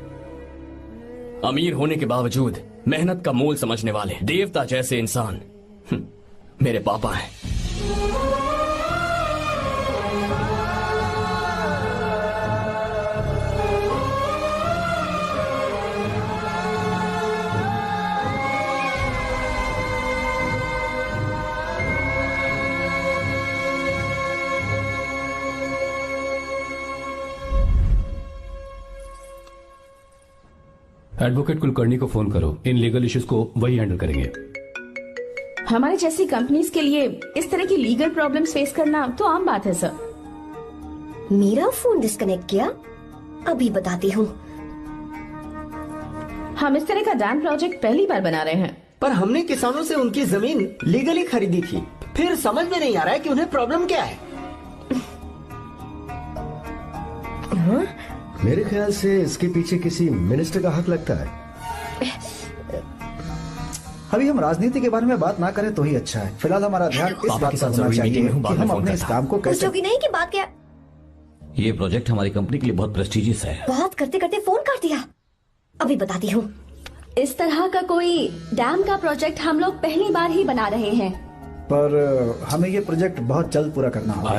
अमीर होने के बावजूद मेहनत का मोल समझने वाले देवता जैसे इंसान मेरे पापा हैं। एडवोकेट कुलकर्णी को फोन करो। इन लीगल इश्यूज को वही हैंडल करेंगे। हमारे जैसी कंपनीज के लिए इस तरह की लीगल प्रॉब्लम्स फेस करना तो आम बात है सर। मेरा फोन डिस्कनेक्ट किया? अभी बताती हूँ। हम इस तरह का डैम प्रोजेक्ट पहली बार बना रहे हैं। पर हमने किसानों से उनकी जमीन लीगली खरीदी थी। फिर समझ में नहीं आ रहा है कि उन्हें प्रॉब्लम क्या है। मेरे ख्याल से इसके पीछे किसी मिनिस्टर का हक लगता है। अभी हम राजनीति के बारे में बात ना करें तो ही अच्छा है। फिलहाल हमारा ध्यान इस बात पर होना चाहिए कि हम अपने इस काम को कैसे। पूछोगी नहीं कि बात क्या? ये प्रोजेक्ट हमारी कंपनी के लिए बहुत प्रेस्टिजियस है। बात करते करते फोन काट दिया। अभी बताती हूँ। इस तरह का कोई डैम का प्रोजेक्ट हम लोग पहली बार ही बना रहे हैं, पर हमें ये प्रोजेक्ट बहुत जल्द पूरा करना होगा।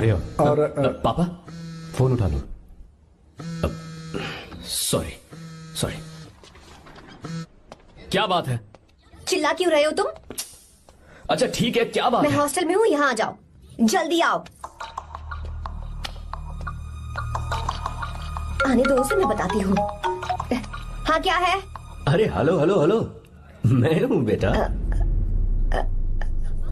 और पापा फोन उठा लो। सॉरी सॉरी, क्या बात है? चिल्ला क्यों रहे हो तुम? अच्छा ठीक है, क्या बात मैं है? हॉस्टल में हूँ, यहाँ आ जाओ, जल्दी आओ। आने दो उसे, मैं बताती हूँ। हाँ क्या है? अरे हेलो हेलो हेलो, मैं हूँ बेटा।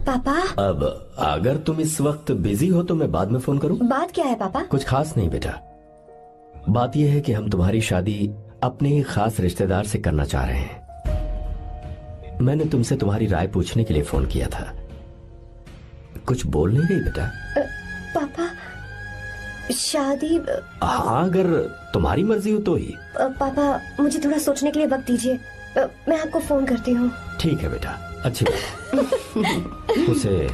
पापा। अब अगर तुम इस वक्त बिजी हो तो मैं बाद में फोन करूँ? बात क्या है पापा? कुछ खास नहीं बेटा, बात यह है कि हम तुम्हारी शादी अपने ही खास रिश्तेदार से करना चाह रहे हैं। मैंने तुमसे तुम्हारी राय पूछने के लिए फोन किया था। कुछ बोल नहीं रही बेटा? पापा शादी। हाँ अगर तुम्हारी मर्जी हो तो ही। पापा मुझे थोड़ा सोचने के लिए वक्त दीजिए, मैं आपको फोन करती हूँ। ठीक है बेटा, अच्छी बात। उसे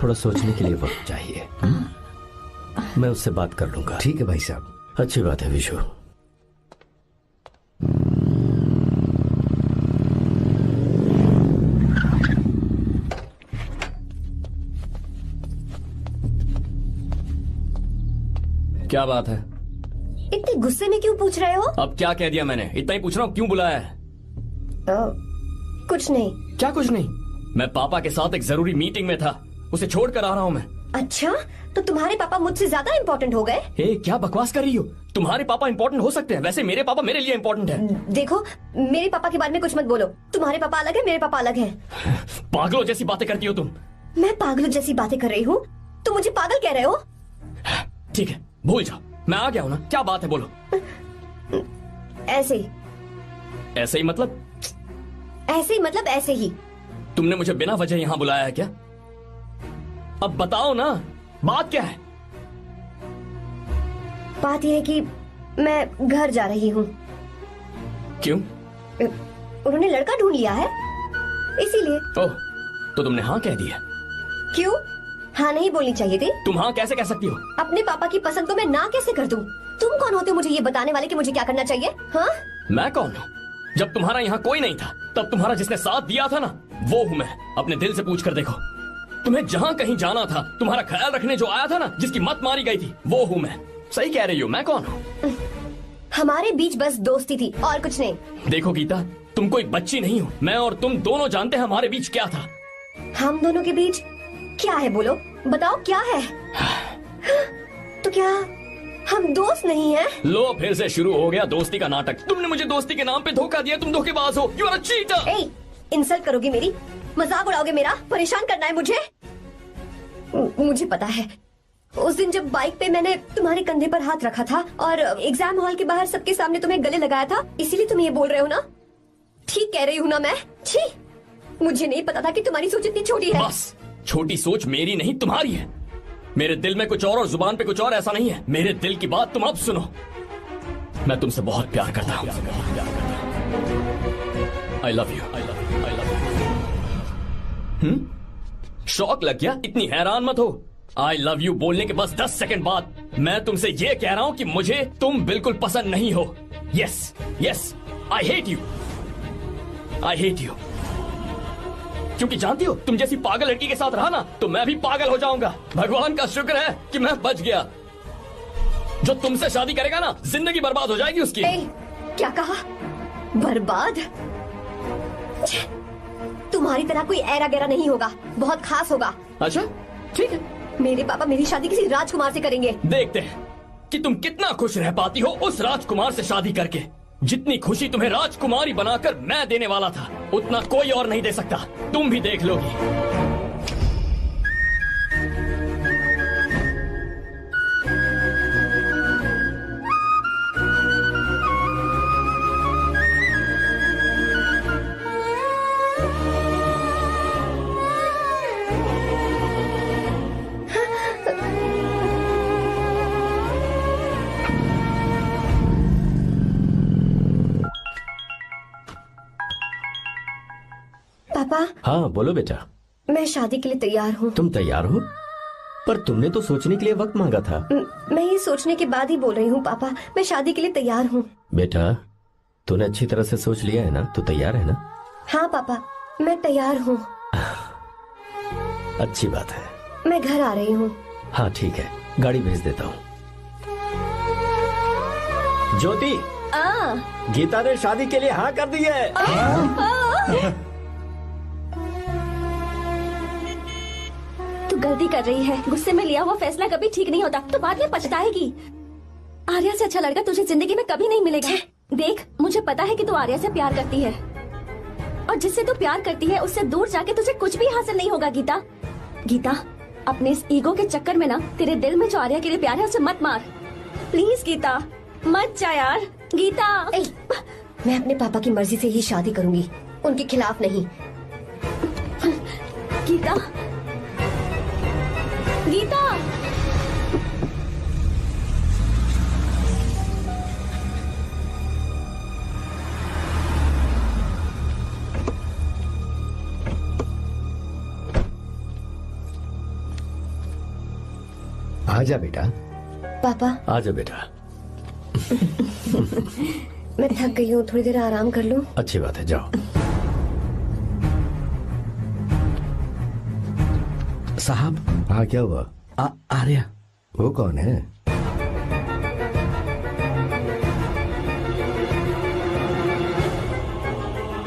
थोड़ा सोचने के लिए वक्त चाहिए। मैं उससे बात कर लूंगा। ठीक है भाई साहब। अच्छी बात है विशु। क्या बात है? इतने गुस्से में क्यों पूछ रहे हो? अब क्या कह दिया मैंने? इतना ही पूछ रहा हूँ, क्यों बुलाया है? कुछ नहीं। क्या कुछ नहीं? मैं पापा के साथ एक जरूरी मीटिंग में था, उसे छोड़कर आ रहा हूँ मैं। अच्छा, तो तुम्हारे पापा मुझसे ज्यादा इम्पोर्टेंट हो गए? क्या बकवास कर रही हो? तुम्हारे पापा इम्पोर्टेंट हो सकते हैं, वैसे मेरे पापा मेरे लिए इम्पोर्टेंट है। देखो, मेरे पापा के बारे में कुछ मत बोलो। तुम्हारे पापा अलग है, मेरे पापा अलग है। पागलों जैसी बातें करती हो तुम। मैं पागलों जैसी बातें कर रही हूँ? तुम मुझे पागल कह रहे हो? ठीक है, भूल जाओ, मैं आ गया हूँ ना। क्या बात है, बोलो। ऐसे ही। ऐसे ही मतलब? ऐसे ही मतलब ऐसे ही। तुमने मुझे बिना वजह यहाँ बुलाया है क्या? अब बताओ ना, बात क्या है? बात यह है कि मैं घर जा रही हूँ। क्यों? उन्होंने लड़का ढूंढ लिया है, इसीलिए। ओह, तो तुमने हाँ कह दिया? क्यों? हाँ नहीं बोलनी चाहिए थी? तुम हाँ कैसे कह सकती हो? अपने पापा की पसंद को मैं ना कैसे कर दूं? तुम कौन होते हो मुझे ये बताने वाले कि मुझे क्या करना चाहिए? हाँ? मैं कौन हूँ? जब तुम्हारा यहाँ कोई नहीं था, तब तुम्हारा जिसने साथ दिया था ना, वो हूँ मैं। अपने दिल से पूछ कर देखो। तुम्हें जहाँ कहीं जाना था, तुम्हारा ख्याल रखने जो आया था ना, जिसकी मत मारी गई थी, वो हूँ मैं। सही कह रही हो, मैं कौन हूँ? हमारे बीच बस दोस्ती थी और कुछ नहीं। देखो गीता, तुम कोई बच्ची नहीं हो। मैं और तुम दोनों जानते हैं हमारे बीच क्या था। हम दोनों के बीच क्या है? बोलो, बताओ क्या है? तो क्या हम दोस्त नहीं हैं? लो, फिर से शुरू हो गया दोस्ती का नाटक। तुमने मुझे दोस्ती के नाम पे धोखा दिया। तुम धोखेबाज हो। You are a cheater. ए, इंसल्ट करोगे मेरी? मजाक उड़ाओगे मेरा? परेशान करना है मुझे? मुझे पता है, उस दिन जब बाइक पे मैंने तुम्हारे कंधे पर हाथ रखा था और एग्जाम हॉल के बाहर सबके सामने तुम्हें गले लगाया था, इसीलिए तुम ये बोल रहे हो ना? ठीक कह रही हूँ ना मैं? छी, मुझे नहीं पता था कि तुम्हारी सोच इतनी छोटी है। बस, छोटी सोच मेरी नहीं तुम्हारी है। मेरे दिल में कुछ और जुबान पे कुछ और, ऐसा नहीं है। मेरे दिल की बात तुम अब सुनो। मैं तुमसे बहुत प्यार करता हूँ। I love you. शौक लग गया? इतनी हैरान मत हो। आई लव यू बोलने के बस 10 सेकंड बाद मैं तुमसे ये कह रहा हूँ कि मुझे तुम बिल्कुल पसंद नहीं हो। Yes yes, I hate you. I hate you. क्योंकि जानती हो, तुम जैसी पागल लड़की के साथ रहा ना, तो मैं भी पागल हो जाऊंगा। भगवान का शुक्र है कि मैं बच गया। जो तुमसे शादी करेगा ना, जिंदगी बर्बाद हो जाएगी उसकी। क्या कहा? बर्बाद? तुम्हारी तरह कोई ऐरा गैरा नहीं होगा, बहुत खास होगा। अच्छा, ठीक है। मेरे पापा मेरी शादी किसी राजकुमार से करेंगे। देखते हैं कि तुम कितना खुश रह पाती हो उस राजकुमार से शादी करके। जितनी खुशी तुम्हें राजकुमारी बनाकर मैं देने वाला था, उतना कोई और नहीं दे सकता। तुम भी देख लोगी। पापा। हाँ बोलो बेटा। मैं शादी के लिए तैयार हूँ। तुम तैयार हो? पर तुमने तो सोचने के लिए वक्त मांगा था। मैं ये सोचने के बाद ही बोल रही हूँ पापा, मैं शादी के लिए तैयार हूँ। बेटा, तूने अच्छी तरह से सोच लिया है ना? तू तैयार है ना? हाँ पापा, मैं तैयार हूँ। अच्छी बात है। मैं घर आ रही हूँ। हाँ ठीक है, गाड़ी भेज देता हूँ। ज्योति, गीता ने शादी के लिए हाँ कर दी है। तू गलती कर रही है। गुस्से में लिया हुआ फैसला कभी ठीक नहीं होता, तो बाद में पछताएगी। आर्या से अच्छा लड़का तुझे जिंदगी में कभी नहीं मिलेगा। देख, मुझे पता है कि तू आर्या से प्यार करती है, और जिससे तू प्यार करती है उससे दूर जाके तुझे कुछ भी हासिल नहीं होगा। गीता, गीता, अपने इस ईगो के चक्कर में ना तेरे दिल में जो आर्या के लिए प्यार है उसे मत मार। प्लीज गीता, मत जा यार। गीता, मैं अपने पापा की मर्जी से ही शादी करूंगी, उनके खिलाफ नहीं। गीता, गीता, आजा बेटा। पापा, आजा बेटा। मैं थक गई हूँ, थोड़ी देर आराम कर लूँ। अच्छी बात है, जाओ। साहब। हाँ, क्या हुआ? आर्या। वो कौन है?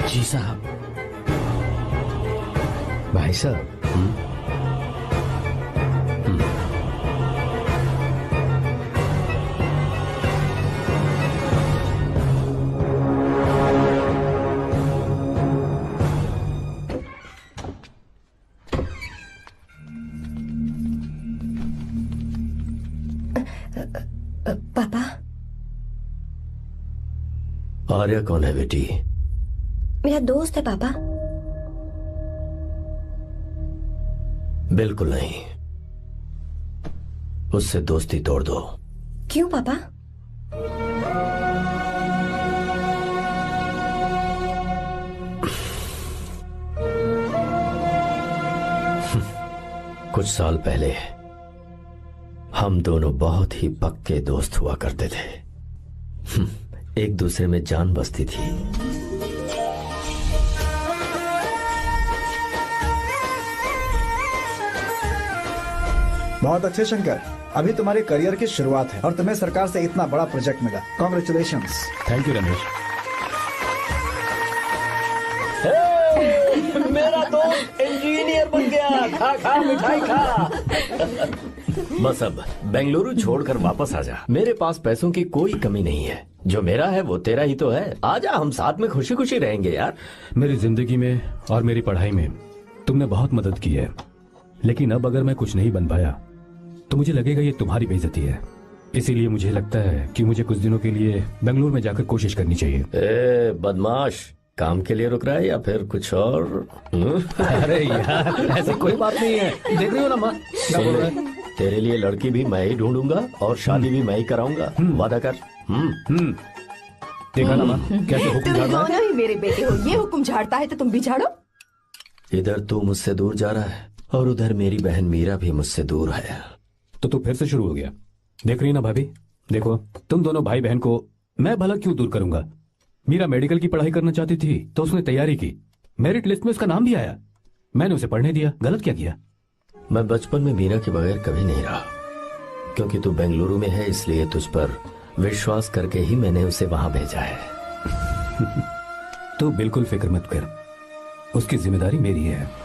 जी साहब। भाई साहब। पापा। आर्या कौन है बेटी? मेरा दोस्त है पापा। बिल्कुल नहीं, उससे दोस्ती तोड़ दो। क्यों पापा? कुछ साल पहले हम दोनों बहुत ही पक्के दोस्त हुआ करते थे। एक दूसरे में जान बसती थी। बहुत अच्छे शंकर, अभी तुम्हारे करियर की शुरुआत है और तुम्हें सरकार से इतना बड़ा प्रोजेक्ट मिला। कॉन्ग्रेचुलेशंस। Thank you Ramesh. मेरा दोस्त इंजीनियर बन गया। खा खा मिठाई खा। बस अब बेंगलुरु छोड़कर वापस आ जा। मेरे पास पैसों की कोई कमी नहीं है। जो मेरा है वो तेरा ही तो है। आजा, हम साथ में खुशी खुशी रहेंगे यार। मेरी जिंदगी में और मेरी पढ़ाई में तुमने बहुत मदद की है, लेकिन अब अगर मैं कुछ नहीं बन पाया तो मुझे लगेगा ये तुम्हारी बेइज्जती है। इसीलिए मुझे लगता है कि मुझे कुछ दिनों के लिए बेंगलुरु में जाकर कोशिश करनी चाहिए। ए बदमाश, काम के लिए रुक रहा है या फिर कुछ और? अरे यार, ऐसी कोई बात नहीं है। देख रही हो ना माँ, क्या बोल रहा है? तेरे लिए लड़की भी मैं ही ढूंढूंगा और शादी भी मैं ही कराऊंगा। वादा कर। देखा ना माँ, कैसे हुक्म तुम झाड़ रहा है? दोनों ही मेरे बेटे हो। ये हुक्म झाड़ता है तो तुम भी झाड़ो। इधर तू मुझसे दूर जा रहा है और उधर मेरी बहन मीरा भी मुझसे दूर है। तो तू फिर से शुरू हो गया। देख रही ना भाभी, देखो तुम दोनों भाई बहन को मैं भला क्यों दूर करूंगा। मीरा मेडिकल की पढ़ाई करना चाहती थी तो उसने तैयारी की, मेरिट लिस्ट में उसका नाम भी आया, मैंने उसे पढ़ने दिया। गलत क्या किया? मैं बचपन में मीरा के बगैर कभी नहीं रहा, क्योंकि तू बेंगलुरु में है इसलिए तुझ पर विश्वास करके ही मैंने उसे वहां भेजा है। तू बिल्कुल फिक्र मत कर, उसकी जिम्मेदारी मेरी है।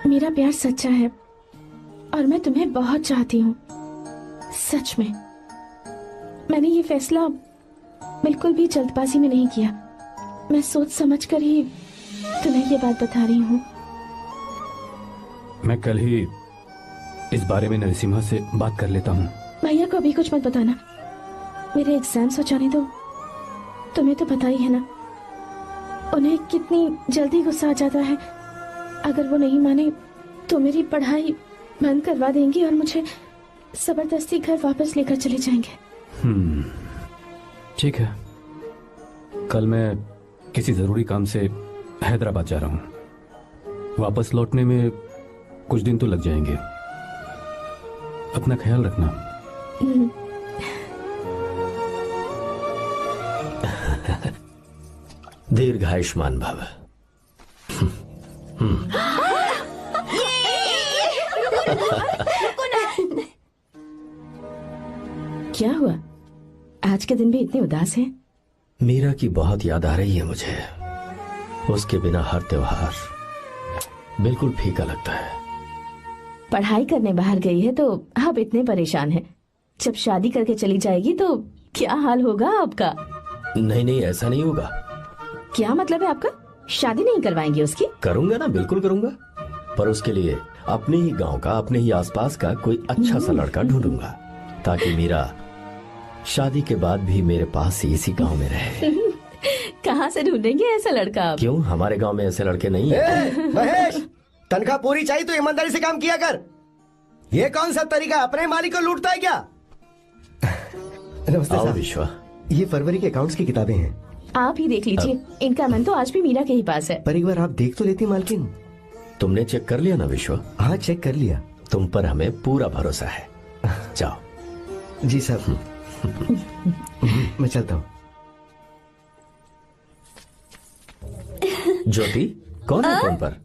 मेरा प्यार सच्चा है और मैं तुम्हें बहुत चाहती हूँ, सच में। मैंने ये फैसला बिल्कुल भी जल्दबाजी में नहीं किया। मैं सोच समझकर ही तुम्हें ये बात बता रही हूँ। मैं कल ही इस बारे में नरसिम्हा से बात कर लेता हूँ। भैया को अभी कुछ मत बताना, मेरे एग्जाम्स हो जाने दो। तुम्हें तो पता ही है ना उन्हें कितनी जल्दी गुस्सा आ जाता है। अगर वो नहीं माने तो मेरी पढ़ाई बंद करवा देंगी और मुझे जबरदस्ती घर वापस लेकर चले जाएंगे। ठीक है, कल मैं किसी जरूरी काम से हैदराबाद जा रहा हूँ। वापस लौटने में कुछ दिन तो लग जाएंगे। अपना ख्याल रखना। दीर्घायुष्मान भव। क्या हुआ? आज के दिन भी इतने उदास हैं? मीरा की बहुत याद आ रही है मुझे। उसके बिना हर त्योहार बिल्कुल फीका लगता है। पढ़ाई करने बाहर गई है तो आप इतने परेशान हैं। जब शादी करके चली जाएगी तो क्या हाल होगा आपका? नहीं नहीं, ऐसा नहीं होगा। क्या मतलब है आपका? शादी नहीं करवाएंगे उसकी? करूंगा ना, बिल्कुल करूंगा, पर उसके लिए अपने ही गांव का, अपने ही आसपास का कोई अच्छा सा लड़का ढूंढूंगा ताकि मीरा शादी के बाद भी मेरे पास ही इसी गांव में रहे। कहाँ से ढूंढेंगे ऐसा लड़का आप? क्यों, हमारे गांव में ऐसे लड़के नहीं हैं? महेश, तनख्वाह पूरी चाहिए तो ईमानदारी से काम किया कर। ये कौन सा तरीका, अपने मालिक को लूटता है क्या? नमस्ते आओ साहब। विश्वा, ये फरवरी के अकाउंट्स की किताबें हैं। आप ही देख लीजिए, इनका मन तो आज भी मीरा के ही पास है। पर एक बार आप देख तो लेती मालकिन। तुमने चेक कर लिया ना विश्वा? हाँ, चेक कर लिया। तुम पर हमें पूरा भरोसा है। जाओ। जी साहब। मैं चलता हूँ। ज्योति, कौन है फोन पर?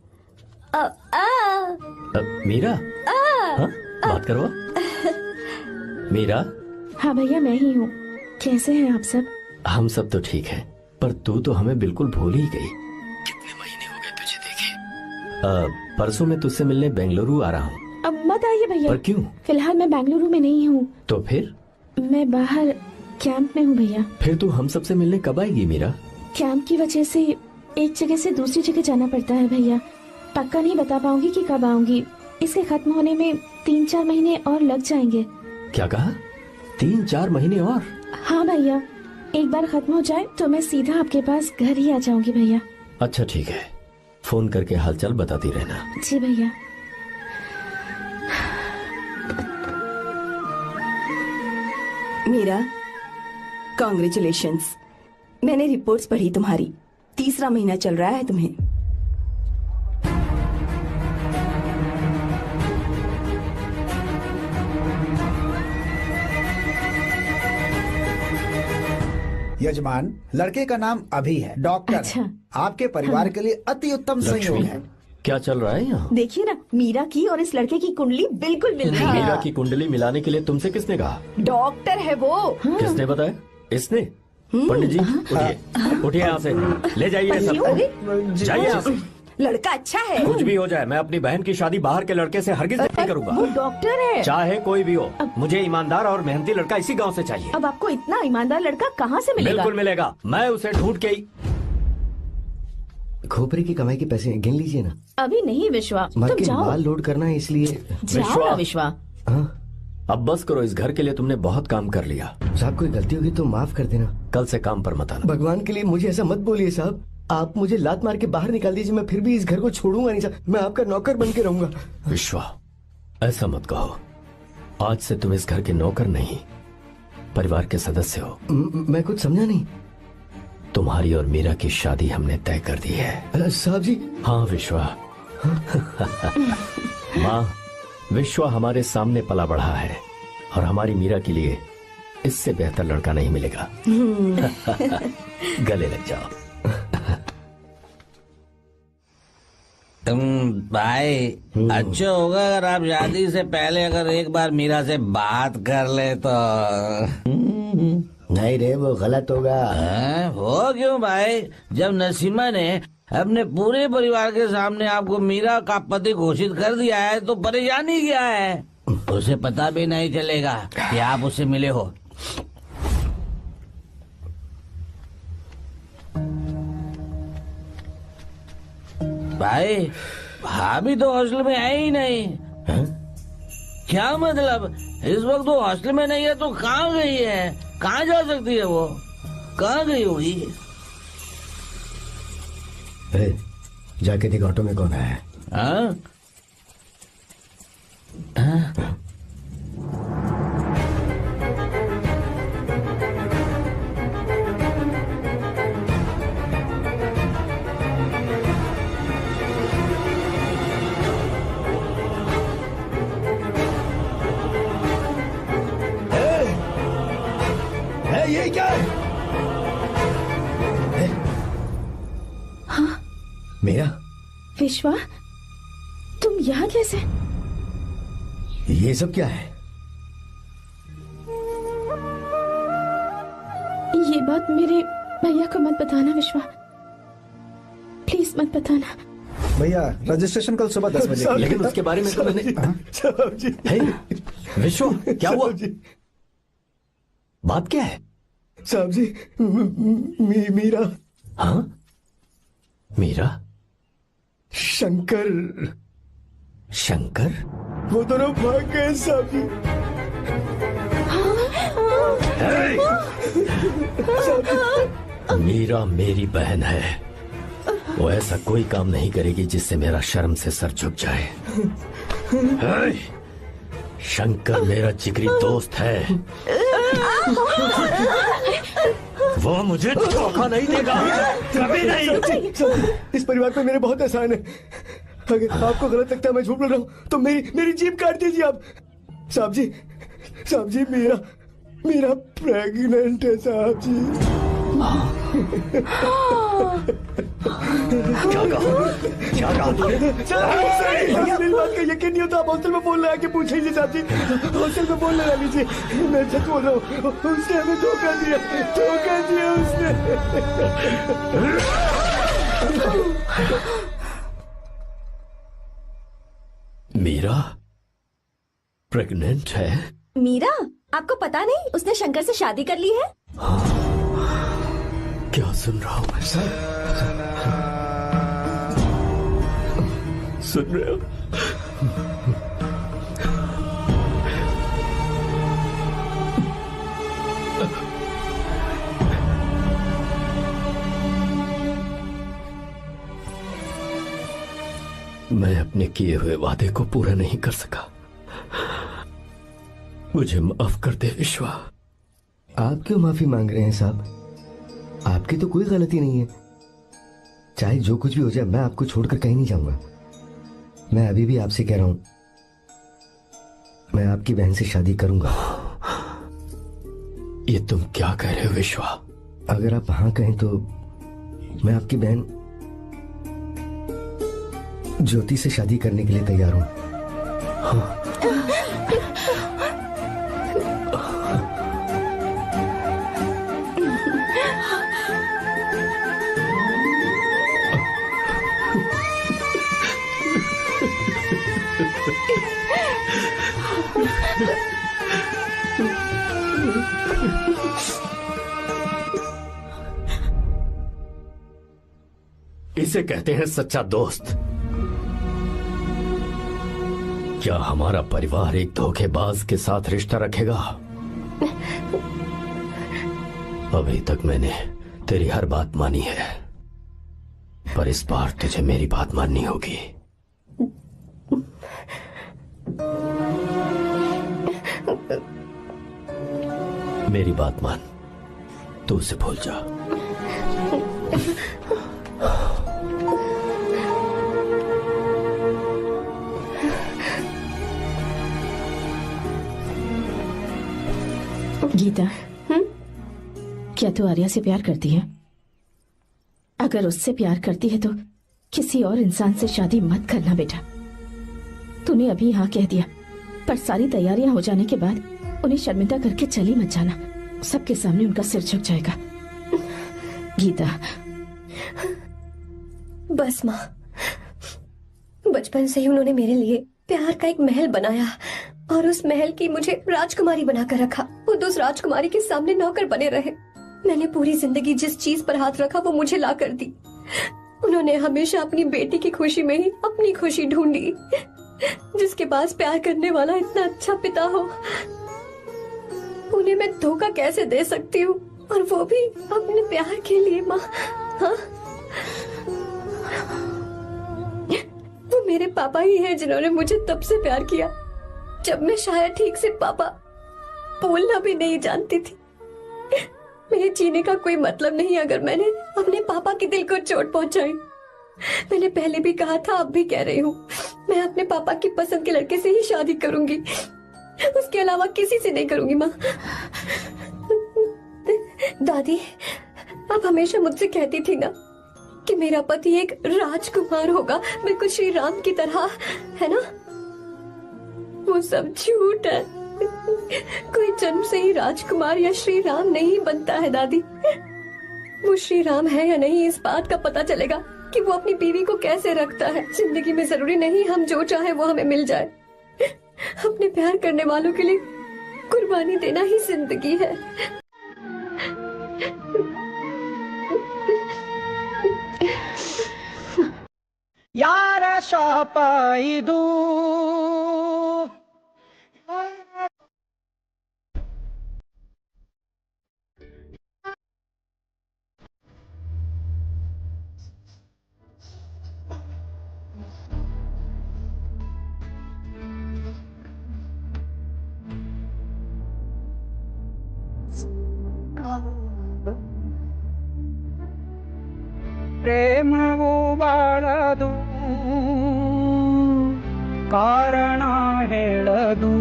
मीरा? हाँ, बात करो। मीरा? हाँ भैया, मैं ही हूँ। कैसे हैं आप सब? हम सब तो ठीक हैं, पर तू तो हमें बिल्कुल भूल ही गई। कितने महीने हो गए तुझे देखे। परसों मैं तुझसे मिलने बेंगलुरु आ रहा हूँ। अब मत आइए भैया। पर क्यों? फिलहाल मैं बेंगलुरु में नहीं हूँ। तो फिर? मैं बाहर कैंप में हूँ भैया। फिर तू हम सबसे मिलने कब आएगी मीरा? कैंप की वजह से एक जगह से दूसरी जगह जाना पड़ता है भैया। पक्का नहीं बता पाऊंगी कि कब आऊंगी। इसके खत्म होने में 3-4 महीने और लग जाएंगे। क्या कहा? 3-4 महीने और? हाँ भैया, एक बार खत्म हो जाए तो मैं सीधा आपके पास घर ही आ जाऊंगी भैया। अच्छा ठीक है, फोन करके हालचाल बताती रहना। जी भैया। मीरा, कॉन्ग्रेचुलेशंस। मैंने रिपोर्ट्स पढ़ी तुम्हारी। 3रा महीना चल रहा है तुम्हें। यजमान, लड़के का नाम अभी है, डॉक्टर। अच्छा। आपके परिवार के लिए अति उत्तम संयोग है। क्या चल रहा है यहाँ? देखिए ना, मीरा की और इस लड़के की कुंडली बिल्कुल मिल रही है। मीरा की कुंडली मिलाने के लिए तुमसे किसने कहा? डॉक्टर है वो। किसने बताया? इसने? पंडित जी, उठिए, उठिए यहाँ से, ले जाइए सब। जाइए यहाँ से। लड़का अच्छा है। कुछ भी हो जाए, मैं अपनी बहन की शादी बाहर के लड़के से हरगिज नहीं करूंगा। वो डॉक्टर है। चाहे कोई भी हो, मुझे ईमानदार और मेहनती लड़का इसी गांव से चाहिए। अब आपको इतना ईमानदार लड़का कहाँ से मिलेगा? बिल्कुल मिलेगा, मैं उसे ढूंढ के ही। खोपरे की कमाई के पैसे गिन लीजिए ना। अभी नहीं विश्वा, तुम मालकिन, जाओ। माल लोड करना है इसलिए। जाओ ना विश्वा। अब बस करो, इस घर के लिए तुमने बहुत काम कर लिया। साहब, कोई गलती होगी तो माफ कर देना। कल से काम पर मत आना। भगवान के लिए मुझे ऐसा मत बोलिए साहब। आप मुझे लात मार के बाहर निकाल दीजिए, मैं फिर भी इस घर को छोड़ूंगा नहीं साहब। मैं आपका नौकर बन के रहूंगा। विश्वा, ऐसा मत कहो। आज से तुम इस घर के नौकर नहीं, परिवार के सदस्य हो। मैं कुछ समझा नहीं। तुम्हारी और मीरा की शादी हमने तय कर दी है। साहब जी। हाँ विश्वा। माँ, विश्वा हमारे सामने पला बढ़ा है और हमारी मीरा के लिए इससे बेहतर लड़का नहीं मिलेगा। गले लग जाओ। भाई, अच्छा होगा अगर आप शादी से पहले अगर एक बार मीरा से बात कर ले तो। नहीं रे, वो गलत होगा। वो क्यों भाई? जब नसीमा ने अपने पूरे परिवार के सामने आपको मीरा का पति घोषित कर दिया है तो परेशानी क्या है? उसे पता भी नहीं चलेगा कि आप उससे मिले हो। भाई, भाभी तो हॉस्टल में है ही नहीं। क्या मतलब? इस वक्त वो हॉस्टल में नहीं है तो कहाँ गई है? कहाँ जा सकती है वो? कहाँ गई होगी? जाके देख ऑटो में कौन है। हाँ? ये क्या है? विश्वा, तुम यहाँ कैसे? ये सब क्या है? ये बात मेरे भैया को मत बताना विश्वा, प्लीज मत बताना। भैया रजिस्ट्रेशन कल सुबह 10 बजे। लेकिन उसके बारे में तो मैंने विश्व क्या हुआ? बात क्या है? साहब जी मीरा। हाँ मीरा? शंकर। शंकर? वो दोनों भाग गए साहब जी। मीरा मेरी बहन है, वो ऐसा कोई काम नहीं करेगी जिससे मेरा शर्म से सर झुक जाए। शंकर मेरा जिगरी दोस्त है, वो मुझे धोखा नहीं देगा, कभी नहीं। इस परिवार पे मेरे बहुत एहसान है। अगर आपको गलत लगता है मैं झूठ बोल रहा हूँ तो मेरी जीभ काट दीजिए आप। साहब जी मेरा प्रेग्नेंट है साहब जी। क्या कहा तूने? मेरी बात का यकीन नहीं होता, आप हॉस्टल में फोन लगा के पूछ लीजिए साहब जी। हॉस्टल में फोन लगा लीजिए, मैं सच बोल रहा हूँ। उसने हमें धोखा दिया उसने। मीरा प्रेग्नेंट है? मीरा, आपको पता नहीं उसने शंकर से शादी कर ली है? क्या सुन रहा हूँ मैं? सुन रहे हो? मैं अपने किए हुए वादे को पूरा नहीं कर सका, मुझे माफ कर दे विश्वा। आप क्यों माफी मांग रहे हैं साहब? आपकी तो कोई गलती नहीं है। चाहे जो कुछ भी हो जाए मैं आपको छोड़कर कहीं नहीं जाऊंगा। मैं अभी भी आपसे कह रहा हूं, मैं आपकी बहन से शादी करूंगा। ये तुम क्या कह रहे हो विश्वा? अगर आप हाँ कहें तो मैं आपकी बहन ज्योति से शादी करने के लिए तैयार हूं। हाँ। इसे कहते हैं सच्चा दोस्त। क्या हमारा परिवार एक धोखेबाज के साथ रिश्ता रखेगा? अभी तक मैंने तेरी हर बात मानी है, पर इस बार तुझे मेरी बात माननी होगी। मेरी बात मान, तू उसे भूल जा। गीता, क्या तू आर्या से प्यार करती है? अगर उससे प्यार करती है तो किसी और इंसान से शादी मत करना बेटा। तूने अभी हाँ कह दिया, पर सारी तैयारियां हो जाने के बाद उन्हें शर्मिंदा करके चली मत जाना, सबके सामने उनका सिर झुक जाएगा। गीता। बस माँ, बचपन से ही उन्होंने मेरे लिए प्यार का एक महल बनाया और उस महल की मुझे राजकुमारी बनाकर रखा। वो उस राजकुमारी के सामने नौकर बने रहे। मैंने पूरी जिंदगी जिस चीज पर हाथ रखा वो मुझे ला कर दी। उन्होंने हमेशा अपनी बेटी की खुशी में ही अपनी खुशी ढूंढी। जिसके पास प्यार करने वाला इतना अच्छा पिता हो, उन्हें मैं धोखा कैसे दे सकती हूँ, और वो भी अपने प्यार के लिए। माँ, हाँ, वो मेरे पापा ही हैं जिन्होंने मुझे तब से प्यार किया जब मैं शायद ठीक से पापा बोलना भी नहीं जानती थी। मेरे जीने का कोई मतलब नहीं अगर मैंने अपने पापा के दिल को चोट पहुंचाई। मैंने पहले भी कहा था, अब भी कह रही हूँ, मैं अपने पापा की पसंद के लड़के से ही शादी करूंगी, उसके अलावा किसी से नहीं करूंगी। माँ, दादी, आप हमेशा मुझसे कहती थी ना कि मेरा पति एक राजकुमार होगा, बिल्कुल श्री राम की तरह, है ना? वो सब झूठ है। कोई जन्म से ही राजकुमार या श्री राम नहीं बनता है दादी। वो श्री राम है या नहीं, इस बात का पता चलेगा कि वो अपनी बीवी को कैसे रखता है। जिंदगी में जरूरी नहीं हम जो चाहे वो हमें मिल जाए। अपने प्यार करने वालों के लिए कुर्बानी देना ही जिंदगी है। यार शापाइदू ಪ್ರೇಮವು ಬಾಳದು ಕಾರಣ ಹೇಳದು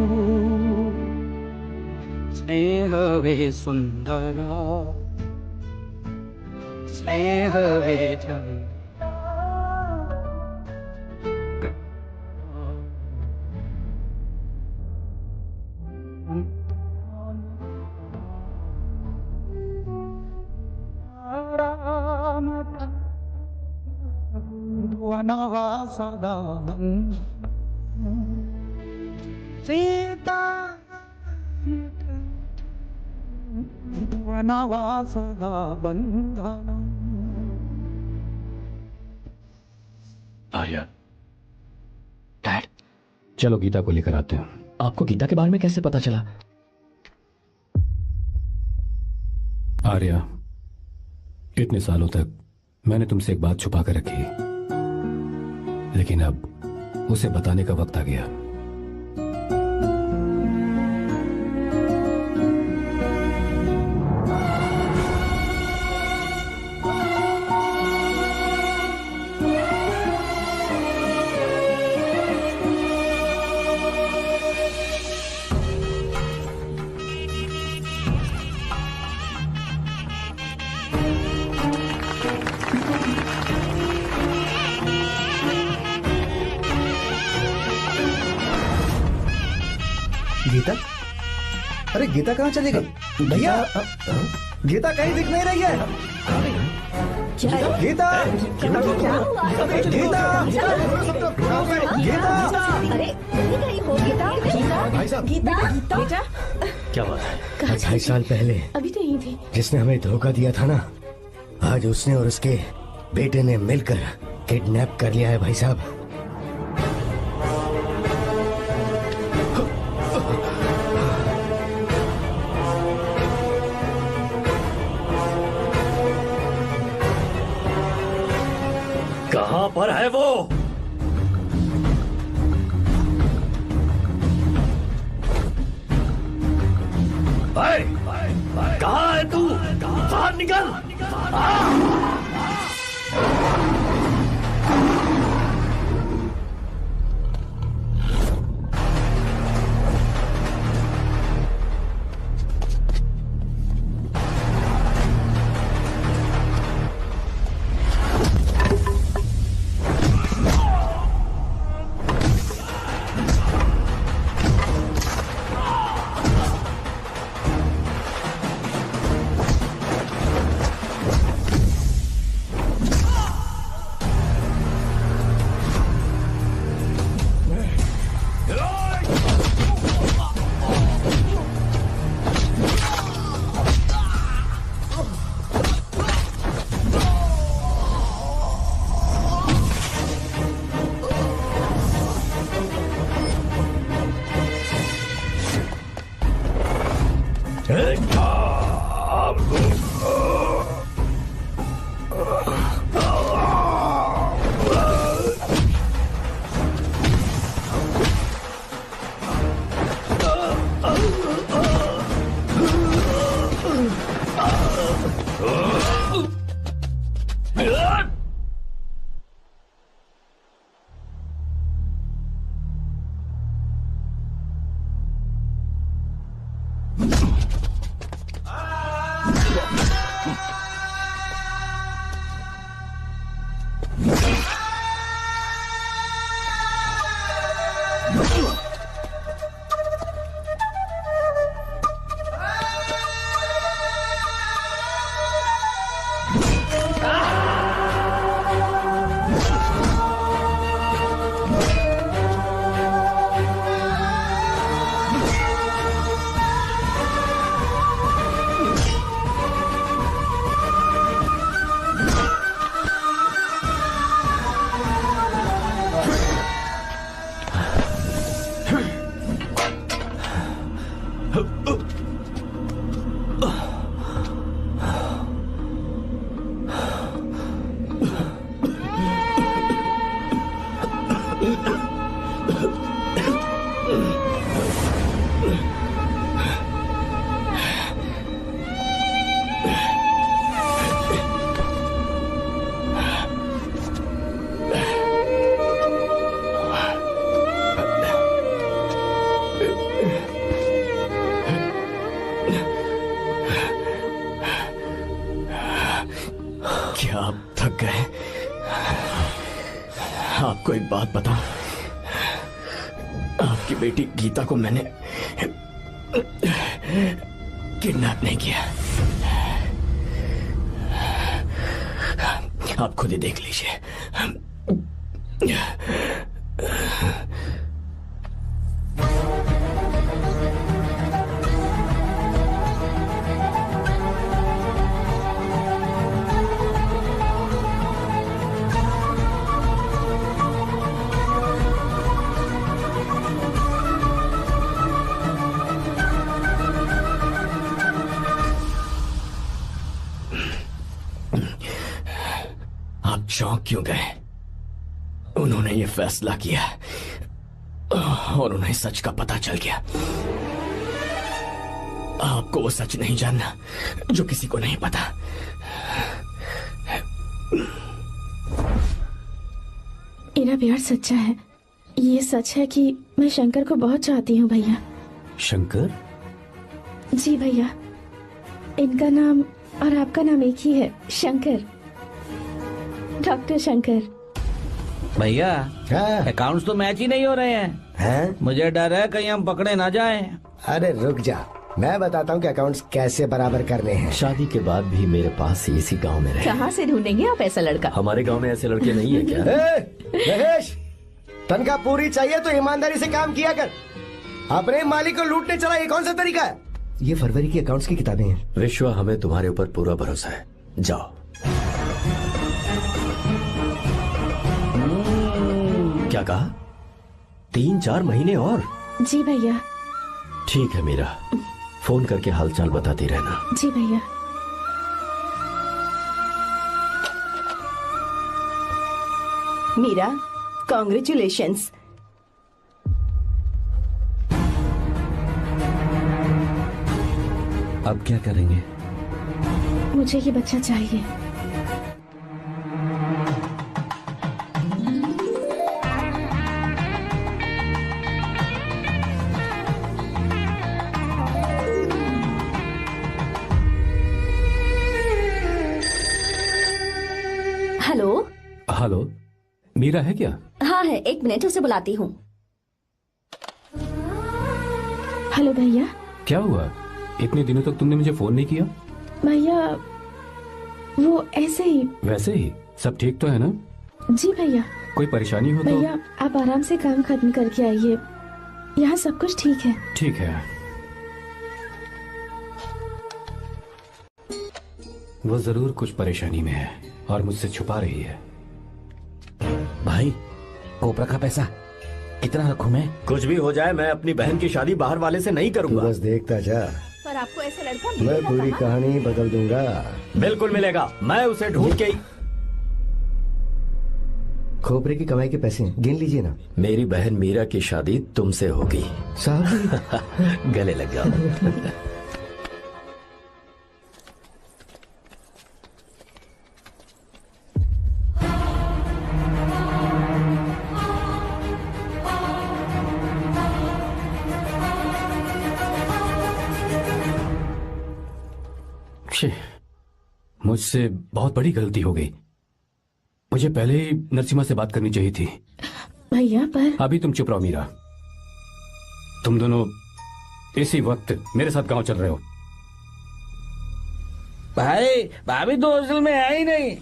ಸ್ನೇಹವೇ ಸುಂದರ ಸ್ನೇಹವೇ ಚಂದ ವನವಾಸದ ಸೀತಾ ವನವಾಸದ ಬಂಧನ। आर्या, डैड, चलो गीता को लेकर आते हैं। आपको गीता के बारे में कैसे पता चला? आर्या, इतने सालों तक मैंने तुमसे एक बात छुपा कर रखी, लेकिन अब उसे बताने का वक्त आ गया। गीता? अरे गीता कहाँ चली गई? भैया, गीता कहीं दिख नहीं रही है। गीता, गीता, गीता, अरे कहीं हो गीता? भाई साहब, गीता, बेटा, क्या बात है? 2.5 साल पहले अभी तो यहीं थे। जिसने हमें धोखा दिया था ना, आज उसने और उसके बेटे ने मिलकर किडनैप कर लिया है भाई साहब। कहां पर है वो? कहां है तू? बाहर निकल! क्या आप थक गए? आपको एक बात बताऊं, आपकी बेटी गीता को मैंने किडनैप नहीं किया। आप खुद ही देख लीजिए। आप चौंक क्यों गए? उन्होंने ये फैसला किया और उन्हें सच का पता चल गया। आपको वो सच नहीं जानना जो किसी को नहीं पता। मेरा प्यार सच्चा है। ये सच है कि मैं शंकर को बहुत चाहती हूँ भैया। शंकर? जी भैया, इनका नाम और आपका नाम एक ही है, शंकर, डॉक्टर शंकर। भैया अकाउंट्स तो मैच ही नहीं हो रहे हैं। मुझे डर है कहीं हम पकड़े ना जाएं। अरे रुक जा, मैं बताता हूँ कि अकाउंट्स कैसे बराबर करने हैं। शादी के बाद भी मेरे पास ही इसी गांव में रहे। कहाँ से ढूंढेंगे आप ऐसा लड़का? हमारे गांव में ऐसे लड़के नहीं है क्या? महेश, तनख्वाह पूरी चाहिए तो ईमानदारी से काम किया कर। अपने मालिक को लूटने चला, ये कौन सा तरीका है? ये फरवरी की अकाउंट्स की किताबें हैं। विश्वा, हमें तुम्हारे ऊपर पूरा भरोसा है। जाओ। क्या कहा? 3-4 महीने और? जी भैया। ठीक है मीरा, फोन करके हालचाल बताती रहना। जी भैया। मीरा, कॉन्ग्रेचुलेशंस। अब क्या करेंगे? मुझे ये बच्चा चाहिए। हेलो। हेलो, मीरा है क्या? हाँ है, 1 मिनट, उसे बुलाती हूँ। हेलो भैया। क्या हुआ? इतने दिनों तक तुमने मुझे फोन नहीं किया? भैया वो ऐसे ही। वैसे ही? सब ठीक तो है ना? जी भैया। कोई परेशानी हो तो? भैया आप आराम से काम खत्म करके आइए, यहाँ सब कुछ ठीक है। ठीक है। वो जरूर कुछ परेशानी में है और मुझसे छुपा रही है। भाई, कोपरा का पैसा कितना रखूं मैं? कुछ भी हो जाए, मैं अपनी बहन की शादी बाहर वाले से नहीं करूंगा। बस देखता जा, पर आपको ऐसा लड़का मैं पूरी कहानी बदल दूंगा। बिल्कुल मिलेगा, मैं उसे ढूंढ के ही। खोपरे की कमाई के पैसे गिन लीजिए ना। मेरी बहन मीरा की शादी तुमसे होगी। साहब गले लग जाओ। मुझसे बहुत बड़ी गलती हो गई। मुझे पहले ही नरसिम्हा से बात करनी चाहिए थी। भैया पर अभी तुम चुप रहो मीरा। तुम दोनों इसी वक्त मेरे साथ गांव चल रहे हो। भाई भाभी तो हॉस्टल में है ही नहीं।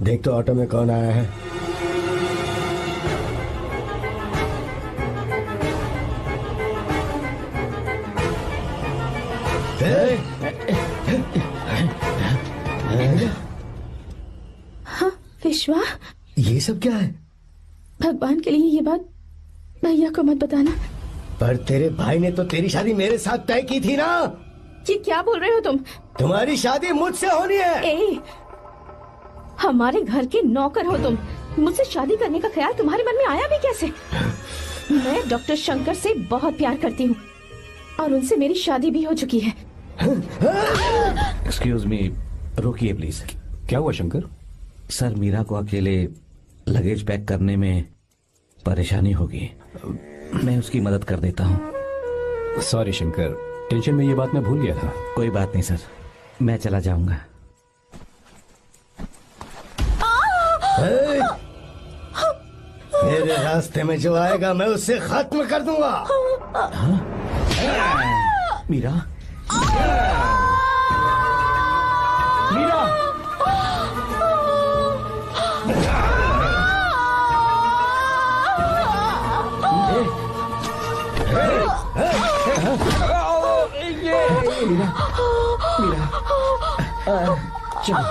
देख तो ऑटो में कौन आया है। हाँ विश्वा, ये सब क्या है? भगवान के लिए ये बात भैया को मत बताना। पर तेरे भाई ने तो तेरी शादी मेरे साथ तय की थी ना। ये क्या बोल रहे हो तुम? तुम्हारी शादी मुझसे होनी है। हमारे घर के नौकर हो तुम, मुझसे शादी करने का ख्याल तुम्हारे मन में आया भी कैसे? मैं डॉक्टर शंकर से बहुत प्यार करती हूँ और उनसे मेरी शादी भी हो चुकी है। एक्सक्यूज मी, रोकिए प्लीज। क्या हुआ शंकर? सर, मीरा को अकेले लगेज पैक करने में परेशानी होगी, मैं उसकी मदद कर देता हूँ। सॉरी शंकर, टेंशन में ये बात मैं भूल गया था। कोई बात नहीं सर, मैं चला जाऊंगा। मेरे रास्ते में जो आएगा मैं उससे खत्म कर दूंगा। मीरा, मीरा, मीरा, मीरा, चलो।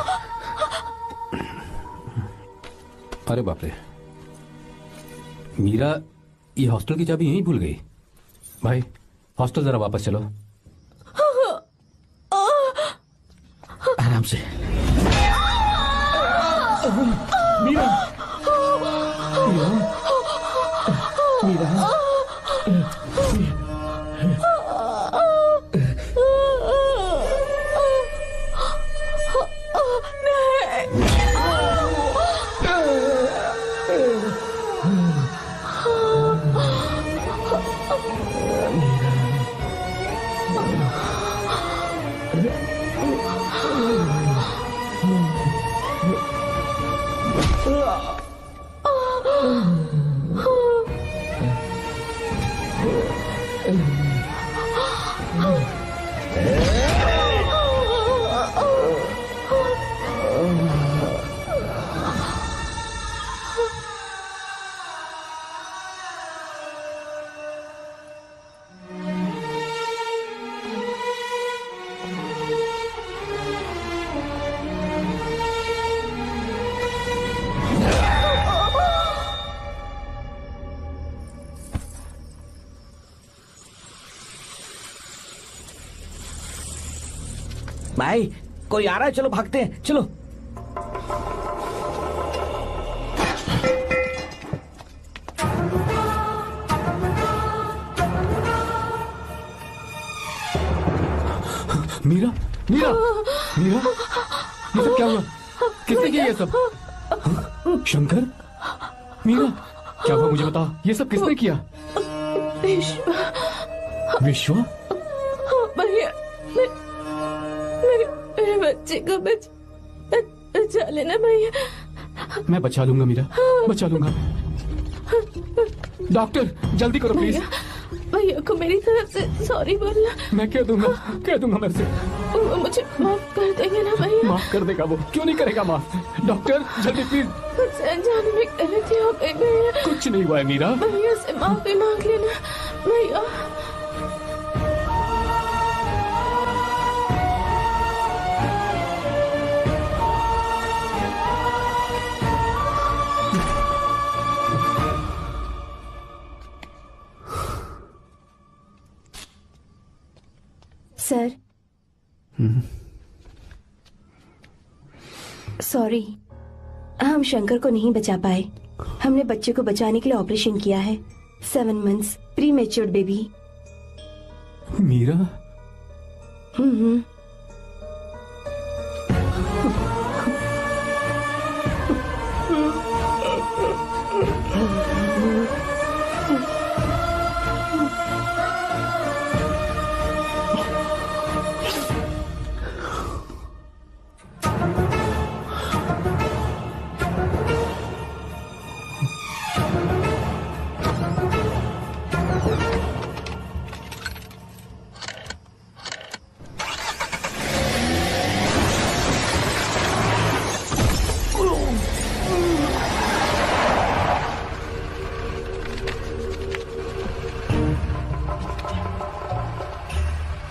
अरे बाप रे, मीरा ये हॉस्टल की चाबी यहीं भूल गई। भाई हॉस्टल जरा वापस चलो। आराम से। मीरा, मीरा, मीरा, भाई कोई आ रहा है, चलो भागते हैं, चलो। मीरा, मीरा, मीरा, ये सब क्या हुआ? किसने किया ये सब? शंकर, मीरा, क्या हुआ मुझे बताओ, ये सब किसने किया? विश्व? भैया, मेरे बच्चे को बचा लेना भैया। मैं बचा लूंगा मीरा, बचा लूंगा। डॉक्टर जल्दी करो प्लीज। भैया को मेरी तरफ से सॉरी बोलना। मैं कह दूंगा मेरे से। वो मुझे माफ कर देंगे ना भैया? माफ कर देगा वो, क्यों नहीं करेगा माफ? डॉक्टर जल्दी प्लीज। कुछ अनजाने में गलती हो गई भैया। कुछ नहीं हुआ है मीरा। भैया से माफी मांग लेना भैया। सर, सॉरी, हम शंकर को नहीं बचा पाए। हमने बच्चे को बचाने के लिए ऑपरेशन किया है। 7 months pre matured baby. Meera?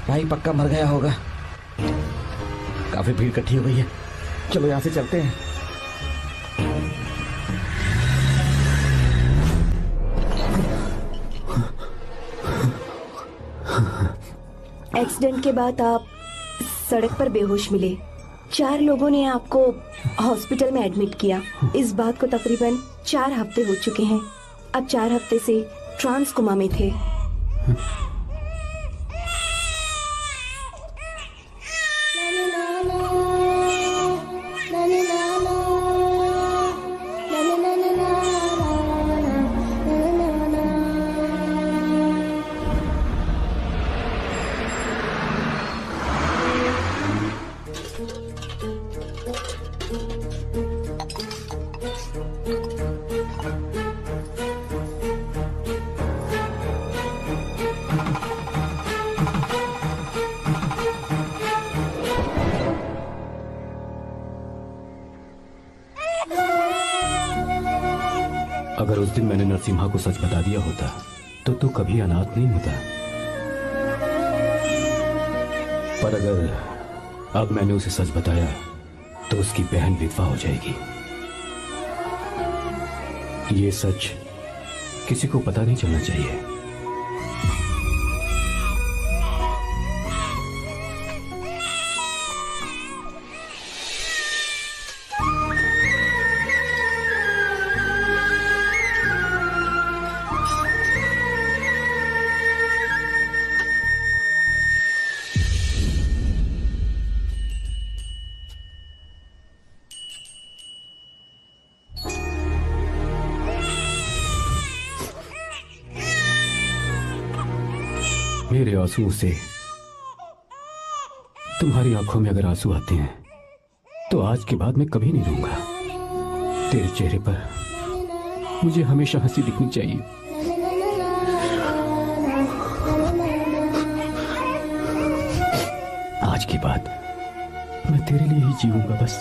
भाई पक्का मर गया होगा। काफी भीड़ इकट्ठी हो गई है, चलो यहाँ से चलते हैं। एक्सीडेंट के बाद आप सड़क पर बेहोश मिले। 4 लोगों ने आपको हॉस्पिटल में एडमिट किया। इस बात को तकरीबन 4 हफ्ते हो चुके हैं। अब 4 हफ्ते से ट्रांस कोमा में थे। अगर उस दिन मैंने नरसिम्हा को सच बता दिया होता तो तू कभी अनाथ नहीं होता। पर अगर अब मैंने उसे सच बताया तो उसकी बहन विधवा हो जाएगी। ये सच किसी को पता नहीं चलना चाहिए। मेरे आंसुओं से तुम्हारी आंखों में अगर आंसू आते हैं तो आज के बाद मैं कभी नहीं रोऊंगा। तेरे चेहरे पर मुझे हमेशा हंसी दिखनी चाहिए। आज के बाद मैं तेरे लिए ही जीऊंगा बस।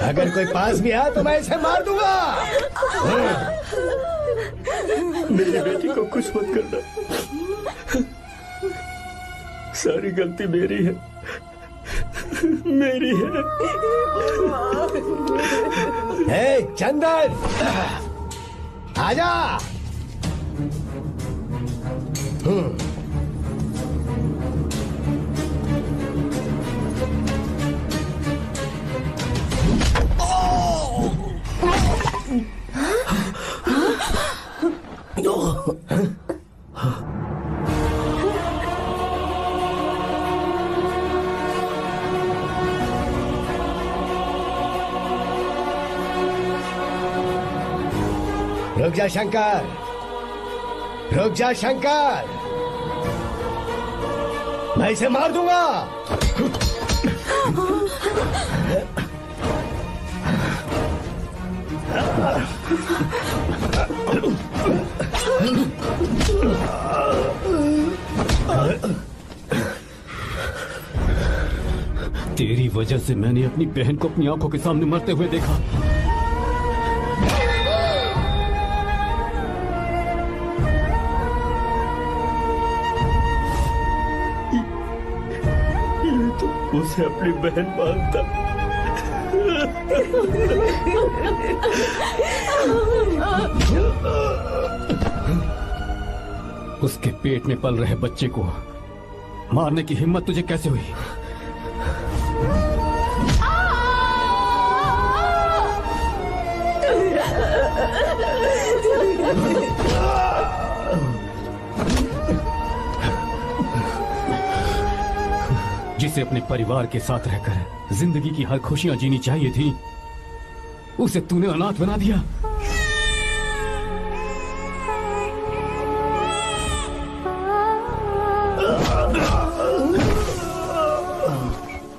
अगर कोई पास भी आया तो मैं इसे मार दूंगा। मेरी बेटी को कुछ मत करना। सारी गलती मेरी है, मेरी है। हे चंदन, आजा। रुक जा शंकर, रुक जा शंकर, मैं इसे मार दूंगा। तेरी वजह से मैंने अपनी बहन को अपनी आंखों के सामने मरते हुए देखा। उसे अपनी बहन मानता। उसके पेट में पल रहे बच्चे को मारने की हिम्मत तुझे कैसे हुई? उसे अपने परिवार के साथ रहकर जिंदगी की हर खुशियां जीनी चाहिए थी, उसे तूने अनाथ बना दिया।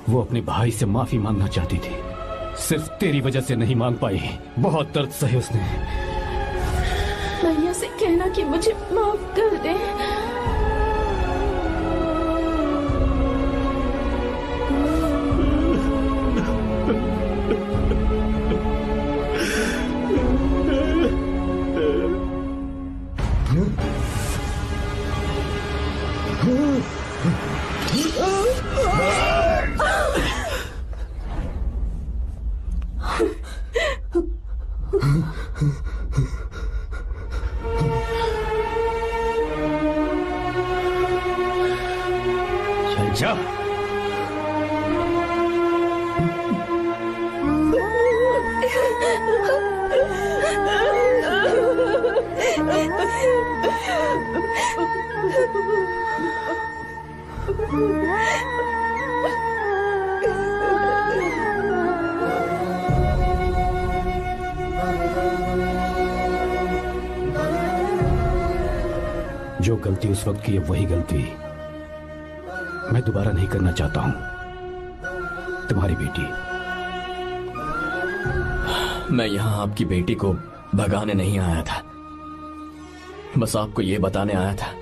वो अपने भाई से माफी मांगना चाहती थी, सिर्फ तेरी वजह से नहीं मांग पाई। बहुत दर्द सहे उसने। भैया से कहना कि मुझे माफ कर दे। चल जा। जो गलती उस वक्त की है वही गलती मैं दोबारा नहीं करना चाहता हूं। तुम्हारी बेटी। मैं यहाँ आपकी बेटी को भगाने नहीं आया था, बस आपको ये बताने आया था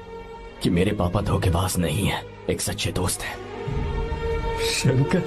कि मेरे पापा धोखेबाज नहीं है, एक सच्चे दोस्त है। शंकर।